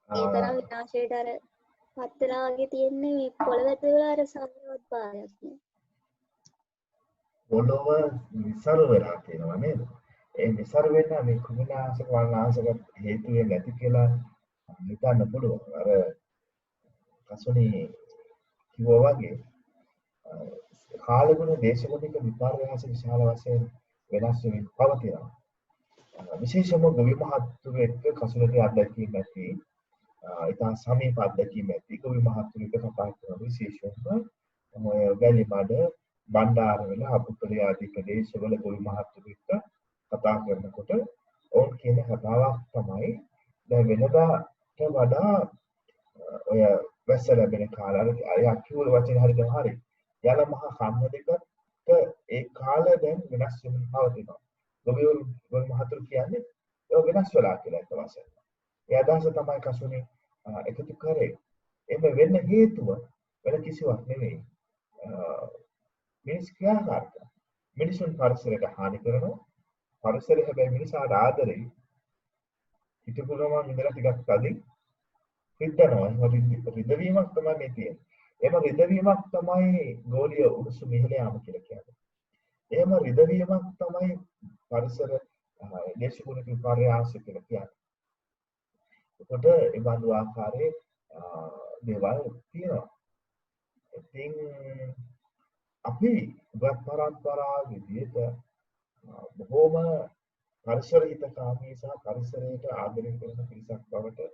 [SPEAKER 6] ඒ තරම් විනාශයට අර පත් වෙලා වගේ තියෙන්නේ මේ පොළව ඇතුළේ අර සාරවත්භාවයක් නේ.
[SPEAKER 1] පොළොව විසර වෙලා තියෙනවා නේද? ඒ විසර වෙන්න මේ කුමිනාශක වර්ණාශක හේතු වෙන්නේ නැති කියලා හිතන්න පුළුවන්. අර කසුනි කිව්වා වගේ කාලගුණ දේශගුණික විපර්යාස විශාල වශයෙන් වෙනස් වෙමින් පවතිනවා. විශේෂයෙන්ම ගොවි මහත්තුරු එක්ක කසුනට අත්දැකීම් ඇති ඉතා සමීප අත්දැකීම් ඇති ගොවි මහත්තුරු එක්ක කතා කරන විශේෂයෙන්ම වැලිමඩ බණ්ඩාරවල අපුපුරේ ආදී ප්‍රදේශවල ගොවි මහත්තුරු එක්ක කතා කරනකොට ඔවුන් කියන කතාවක් තමයි දැන් වෙනදාට වඩා ඔය වැස්ස ලැබෙන කාලවල අය අකියුල වචන හරියට හරි යල මහා කන්න දෙකට ඒ කාලය දැන් වෙනස් වෙමින් පවතිනවා. ගොවි මහතුරු කියන්නේ ඒක වෙනස් වෙලා කියලා එක වශයෙන්. ඒ අදහස තමයි කසුනේ එකතු කරේ. එමෙ වෙන්න හේතුව වෙන කිසිවක් නෙවෙයි. මිනිස් ක්‍රියාකාරකම්. මිනිසුන් පරිසරයට හානි කරනවා. පරිසරය හැබැයි මිනිසාට ආදරේ හිතපු ගමන් ඉඳලා ටිකක් තදින් රිදනවා. රිදවීමක් තමයි මේ තියෙන්නේ. එහෙම රිදවීමක් තමයි ගෝලීය උණුසුම ඉහළ යාම කියලා කියන්නේ. එහෙම රිදවීමක් තමයි පරිසර දේශගුණික විපර්යාස කියලා කියන්නේ. ඒකට ඒ බඳු ආකාරයේ දේවල් තියෙනවා. ඉතින් අපි වත් පරම්පරාව විදිහට බොහෝම පරිසර හිතකාමී සහ පරිසරයට ආදරය කරන පිරිසක් බවට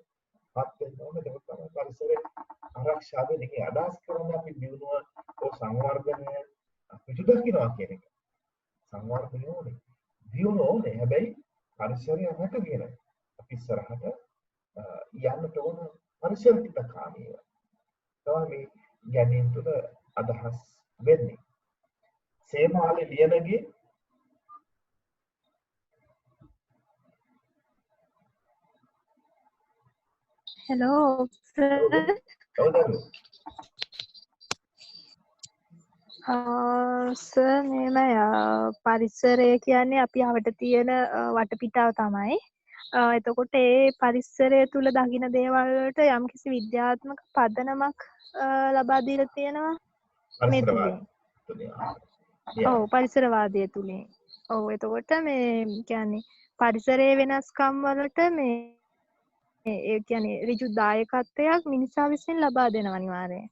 [SPEAKER 1] පත් වෙන්න ඕනේ. ඒක තමයි පරිසරය ආරක්ෂා වෙන්නේ. අදහස් කරන්නේ අපි දිනුව සංවර්ධනය පිටු දකින්නවා කියන එක. සංවර්ධනය ඕනේ. දිනුව ඕනේ. හැබැයි පරිසරය රැක කියන අපි ඉස්සරහට යන්න ඕන පරිසර හිතකාමීව. තමයි මේ ගැනීම තුළ අදහස් වෙන්නේ. සේමාලේ ලියනගේ
[SPEAKER 5] Hello, sir. සර් මේම පරිසරය කියන්නේ අපි අවට තියෙන වටපිටාව තමයි. එතකොට ඒ පරිසරය තුල දකින්න දේවල් වලට යම්කිසි විද්‍යාත්මක පදනමක් ලබා දීලා තියෙනවා මේ තුලින්. ඔව් පරිසරවාදය තුලින්. ඔව් එතකොට මේ කියන්නේ පරිසරයේ වෙනස්කම් වලට මේ ඒ කියන්නේ ඍජු දායකත්වයක් මිනිසා විසින් ලබා දෙනවා අනිවාර්යයෙන්.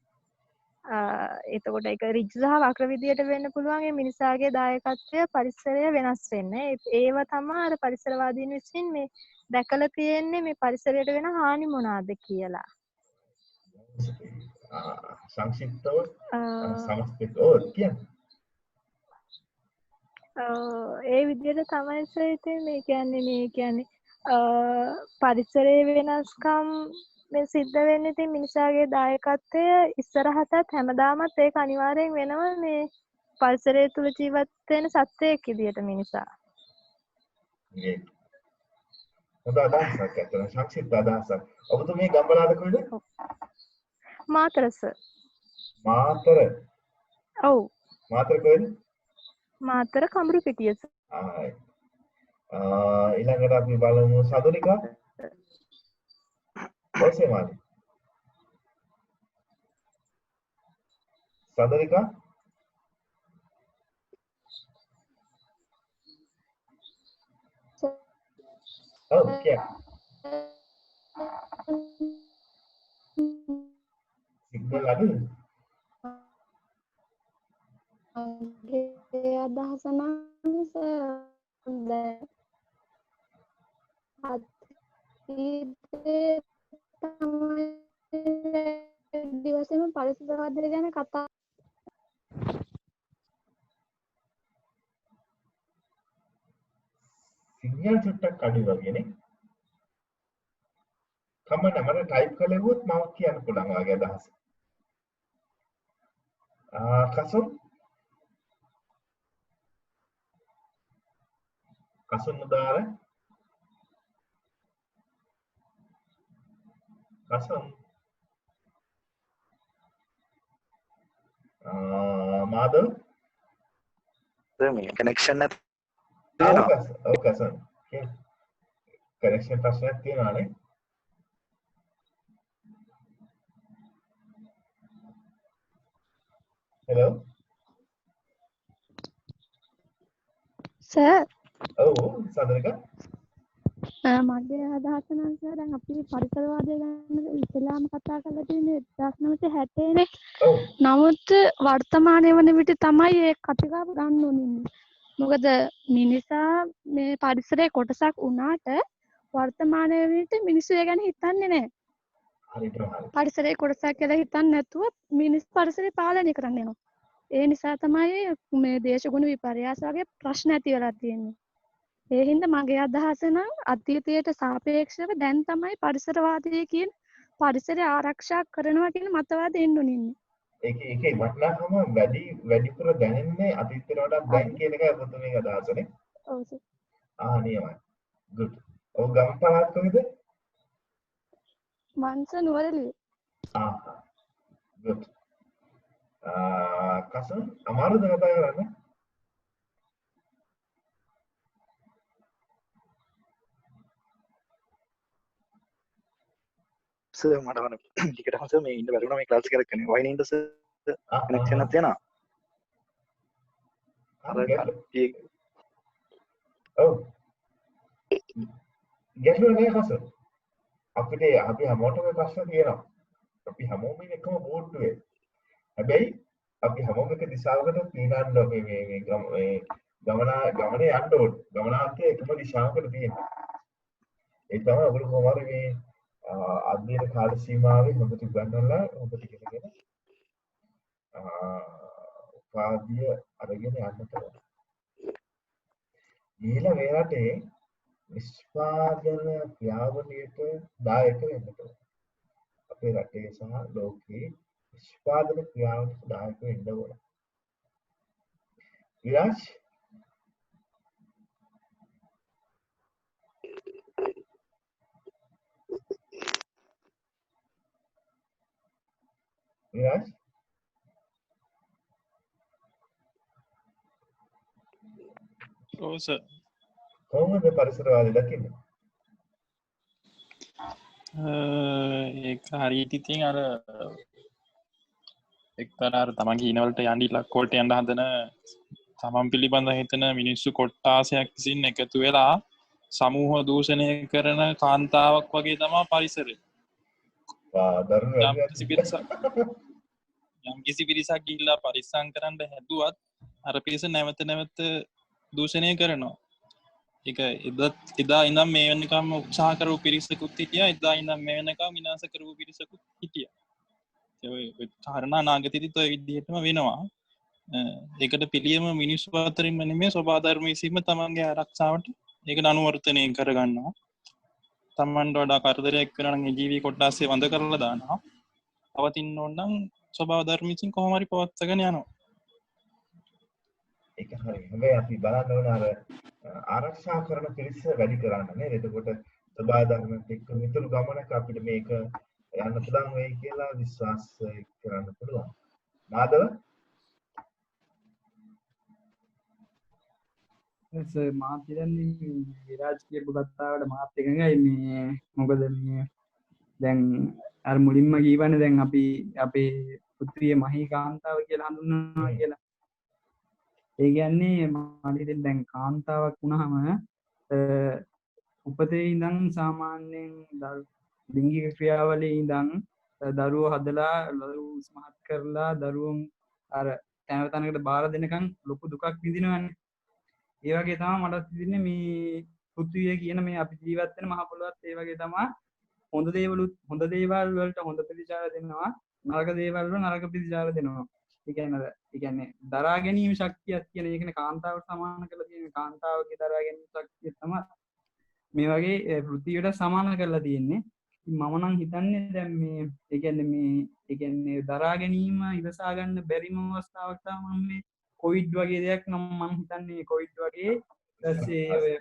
[SPEAKER 5] එතකොට ඒක ඍජු සහ වක්‍ර විදියට වෙන්න පුළුවන් ඒ මිනිසාගේ දායකත්වය පරිසරය වෙනස් වෙන්න. ඒව තමයි අර පරිසරවාදීන් විසින් මේ දැකලා තියෙන්නේ මේ පරිසරයට වෙන හානි මොනවාද කියලා.
[SPEAKER 1] සංක්ෂිප්තව සමස්තව කියන්නේ
[SPEAKER 5] ඒ විදිහට තමයි ඉතින් මේ කියන්නේ පරිසරයේ වෙනස්කම් මේ සිද්ධ වෙන්නේ ඉතින් මිනිසාගේ දායකත්වය ඉස්සරහටත් හැමදාමත් ඒක අනිවාර්යෙන් වෙනවා මේ පරිසරය තුල ජීවත් වෙන සත්වයෙක් විදියට මිනිසා.
[SPEAKER 1] හොඳ අදහසක් ඇත්තට සංක්ෂිප්ත අදහසක්. ඔබතුමී ගම්බලාද කොහෙද?
[SPEAKER 5] මාතර සර්.
[SPEAKER 1] මාතර.
[SPEAKER 5] ඔව්.
[SPEAKER 1] මාතර කොහෙද?
[SPEAKER 5] මාතර කඹුරු පිටිය සර්.
[SPEAKER 1] ඊළඟට අපි බලමු සදුනිකා. ඔසේ මානි. සදුනිකා. ඔව් කියන්න. සිග්නල් අඩුද?
[SPEAKER 6] මගේ අදහස නම් දැන් අතීතයේ තමයි දිවසේම පරිසරවාදය ගැන කතා
[SPEAKER 1] සිග්නල් චුට්ටක් අඩු වගේනේ. කමන්න මට ටයිප් කළෙවොත් මම කියන්න පුළුවන් වගේ අදහස. කසුන් උදාර කසුන් මාදව
[SPEAKER 7] මේ කනෙක්ෂන් නැත්
[SPEAKER 1] ඔව් කසුන් කනෙක්ෂන් ප්‍රශ්නයක් තියෙනවානේ. හෙලෝ
[SPEAKER 3] සර්
[SPEAKER 1] ඔව් සඳරිකා
[SPEAKER 3] මගේ අදහස නම් සර් දැන් අපි පරිසරවාදය ගැන ඉස්සෙල්ලාම කතා කරලා තියෙන්නේ 1960 නේ.
[SPEAKER 1] ඔව්
[SPEAKER 3] නමුත් වර්තමානයේ වන විට තමයි ඒ කතිකාව ගන්න ඕනේ. මොකද මිනිසා මේ පරිසරයේ කොටසක් වුණාට වර්තමානයේ විට මිනිස්සු ඒ ගැන හිතන්නේ නැහැ.
[SPEAKER 1] හරියට හරි.
[SPEAKER 3] පරිසරයේ කොටසක් කියලා හිතන්නේ නැතුව මිනිස් පරිසරය පාලනය කරන්න යනවා. ඒ නිසා තමයි මේ දේශගුණ විපර්යාස වගේ ප්‍රශ්න ඇති වෙලා තියෙන්නේ. ඒ හින්දා මගේ අදහස නම් අතීතයට සාපේක්ෂව දැන් තමයි පරිසරවාදය කියන පරිසරය ආරක්ෂා කරනවා කියන මතවාදය එන්න ඕනේ.
[SPEAKER 1] ඒකේ වටිනාකම වැඩිපුර දැනෙන්නේ අතීතයට වඩා දැන් කියන එකයි ඔබතුමීගේ අදහසනේ.
[SPEAKER 3] ඔව් සර්.
[SPEAKER 1] නියමයි. good. ඔව් ගම් පළාත් කොහෙද?
[SPEAKER 3] මන්ස නුවරඑළිය.
[SPEAKER 1] good. කසන් අමාරුද කතා කරන්න?
[SPEAKER 7] සර් මට වන ටිකට හස මේ ඉන්න බැරුණා මේ ක්ලාස් එක කරගෙන වයින් ඉන්න සර් කනෙක්ෂන් එකක් තියෙනවා අර කට්ටිය
[SPEAKER 1] ඔව් ගැටලුව නෑ කසන් අපි හැමෝටම ප්‍රශ්න තියෙනවා අපි හැමෝම ඉන්නේ එකම බෝඩ්ඩුවේ හැබැයි අපි හැමෝම එක දිශාවකට පීනන්න මේ ගමනේ යන්න ඕනේ ගමනාන්තයේ එකම දිශාවකට තියෙනවා ඒ තමයි ඔයගොල්ලෝ කොහොමද මේ අධ්‍යයන කාල සීමාවේ හොඳට උගන්වලා හොඳට ඉගෙනගෙන උපාධිය අරගෙන යන්නට ඕන. ඊළඟ වේලටේ නිෂ්පාදන ක්‍රියාවලියට දායක වෙන්න ඕන. අපේ රටේ සහ ලෝකේ නිෂ්පාදන ක්‍රියාවලියට දායක වෙන්න ඕන. විරාජ් Yes.
[SPEAKER 8] ඔව් සර්.
[SPEAKER 1] කොහොමද පරිසරවාදී දකින්නේ?
[SPEAKER 8] ඒක හරියට ඉතින් අර එක්තරා අර තමන් කියනවලට යන්න ඉලක්කවලට යන්න හදන තමන් පිළිබඳ හිතන මිනිස්සු කොට්ටාසයක් විසින් එකතු වෙලා සමූහ දූෂණය කරන කාන්තාවක් වගේ තමයි පරිසරය. යම් කිසි පිරිසක් ගිහිල්ලා පරිස්සම් කරන්න හැදුවත් අර පිරිස නැවත නැවත දූෂණය කරනවා. ඒක එදා ඉඳන් මේ වෙනකම් උත්සාහ කරපු පිරිසකුත් හිටියා. එදා ඉඳන් මේ වෙනකම් විනාශ කරපු පිරිසකුත් හිටියා. ඒ කාරණා නාගතිරිත් ඔය විදිහටම වෙනවා. ඒකට පිළියම මිනිස්සු අතරින්ම නෙමෙයි සබාධර්ම විසීම තමන්ගේ ආරක්ෂාවට ඒකට අනුවර්තනය කරගන්නවා. තමන්ට වඩා කරදරයක් කරන නම් ජීවී කොට්ටාසේ වඳ කරලා දානවා. පවතින්න ඕන නම් ස්වභාව ධර්ම විසින් කොහොම හරි පවත්වාගෙන යනවා.
[SPEAKER 1] ඒක හරි. හැබැයි අපි බලන්න ඕන අර ආරක්ෂා කරන පිරිස වැඩි කරන්න නේද? එතකොට ස්වභාව ධර්මත් එක්ක මිතුරු ගමනක අපිට මේක යන්න පුළුවන් වෙයි කියලා විශ්වාස කරන්න පුළුවන්. මාදව
[SPEAKER 9] මාත් හිතන්නේ විරාජ් කියපු කතාවට මාත් එකඟයි මේ මොකද මේ දැන් අර මුලින්ම කියවනේ දැන් අපි අපේ පුත්‍රිය මහී කාන්තාව කියලා හඳුන්වනවා කියලා. ඒ කියන්නේ මම හිතන්නේ දැන් කාන්තාවක් වුණාම උපතේ ඉඳන් සාමාන්‍යයෙන් ලිංගික ක්‍රියාවලියේ ඉඳන් දරුවෝ හදලා දරුවෝ උස්මහත් කරලා දරුවෝ අර තැන තැනකට බාර දෙනකන් ලොකු දුකක් විඳිනවනේ. ඒ වගේ තමයි මට හිතෙන්නේ මේ පෘථිවිය කියන මේ අපි ජීවත් වෙන මහ පොළොවත් ඒ වගේ තමයි හොඳ දේවල් වලට හොඳ ප්‍රතිචාර දෙනවා නරක දේවල් වල නරක ප්‍රතිචාර දෙනවා. ඒ කියන්නේ දරා ගැනීම ශක්තියක් කියන එක නේ කාන්තාවට සමාන කරලා තියෙන කාන්තාවගේ දරා ගැනීම ශක්තිය තමයි මේ වගේ පෘථිවියට සමාන කරලා තියෙන්නේ. මම නම් හිතන්නේ දැන් මේ ඒ කියන්නේ දරා ගැනීම ඉවසා ගන්න බැරිම අවස්ථාවක් තමයි මේ කොවිඩ් වගේ දෙයක් නම් මම හිතන්නේ කොවිඩ් වගේ ඊපස්සේ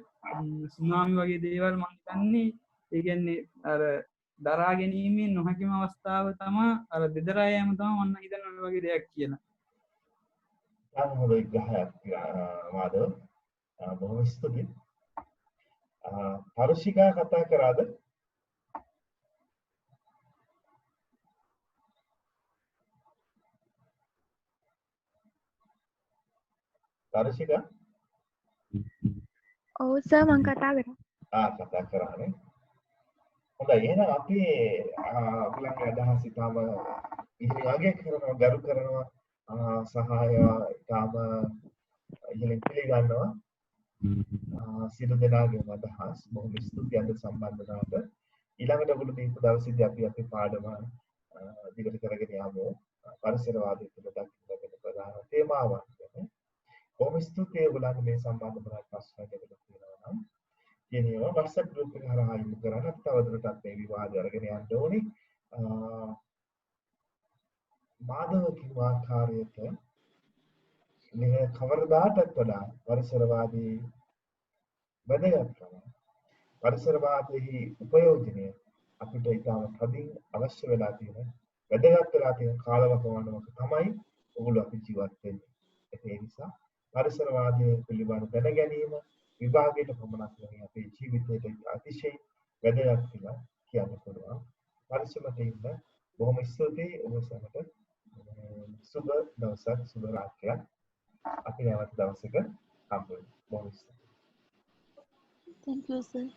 [SPEAKER 9] සුනාමි වගේ දේවල් මම හිතන්නේ ඒ කියන්නේ අර දරා ගැනීමේ නොහැකිම අවස්ථාව තමයි අර දෙදරා යෑම තමයි මම හිතන්නේ ඔය වගේ දෙයක් කියලා.
[SPEAKER 1] හොඳ විග්‍රහයක් මාධව. බොහොම ස්තුතියි. පරුෂිකා කතා කරාද? පරුෂිකා?
[SPEAKER 5] ඔව් සර් මම කතා කරා.
[SPEAKER 1] කතා කරානේ. හොඳයි එහෙනම් අපි අපලගේ අදහස් ඉතාම ඉතින් අගය කරනවා ගරු කරනවා සහාය ඉතාම ඉහළින් පිළිගන්නවා සියලු දෙනාගේම අදහස් බොහොම ස්තුතියි අද සම්බන්ධ වුණාට ඊළඟට ඔයගොල්ලෝ දීපු දවසේදී අපි අපේ පාඩම දිගට කරගෙන යමු පරිසරවාදය තුළ දක්වන ප්‍රධාන තේමාවන් ගැන බොහොම ස්තුතියි ඔයගොල්ලන්ට මේ සම්බන්ධ කරලා ප්‍රශ්න දෙකක් තියෙනවා නම් කියනවා WhatsApp group එක හරහා යොමු කරලා තවදුරටත් මේ විවාද අරගෙන යන්න ඕනේ. මාධව කිව්ව ආකාරයට මේ කවරදාටත් වඩා පරිසරවාදී වැදගත්කම පරිසරවාදයේ උපයෝජනය අපිට ඉතාම තදින් අවශ්‍ය වෙලා තියෙන වැදගත් වෙලා තියෙන කාලවකවානුවක තමයි ඔගොල්ලෝ අපි ජීවත් වෙන්නේ. ඒ නිසා පරිසරවාදයේ පිළිබඳ දැන ගැනීම විභාගයට පමණක් නෙවෙයි අපේ ජීවිතයට අතිශය වැදගත් කියලා කියන්න පුළුවන්. පරිස්සමට ඉන්න බොහොම ස්තුතියි ඔබ සැමට සුබ දවසක් සුබ රාත්‍රියක්. අපි නැවත දවසක හම්බ වෙමු. බොහොම ස්තුතියි.
[SPEAKER 4] Thank you, sir.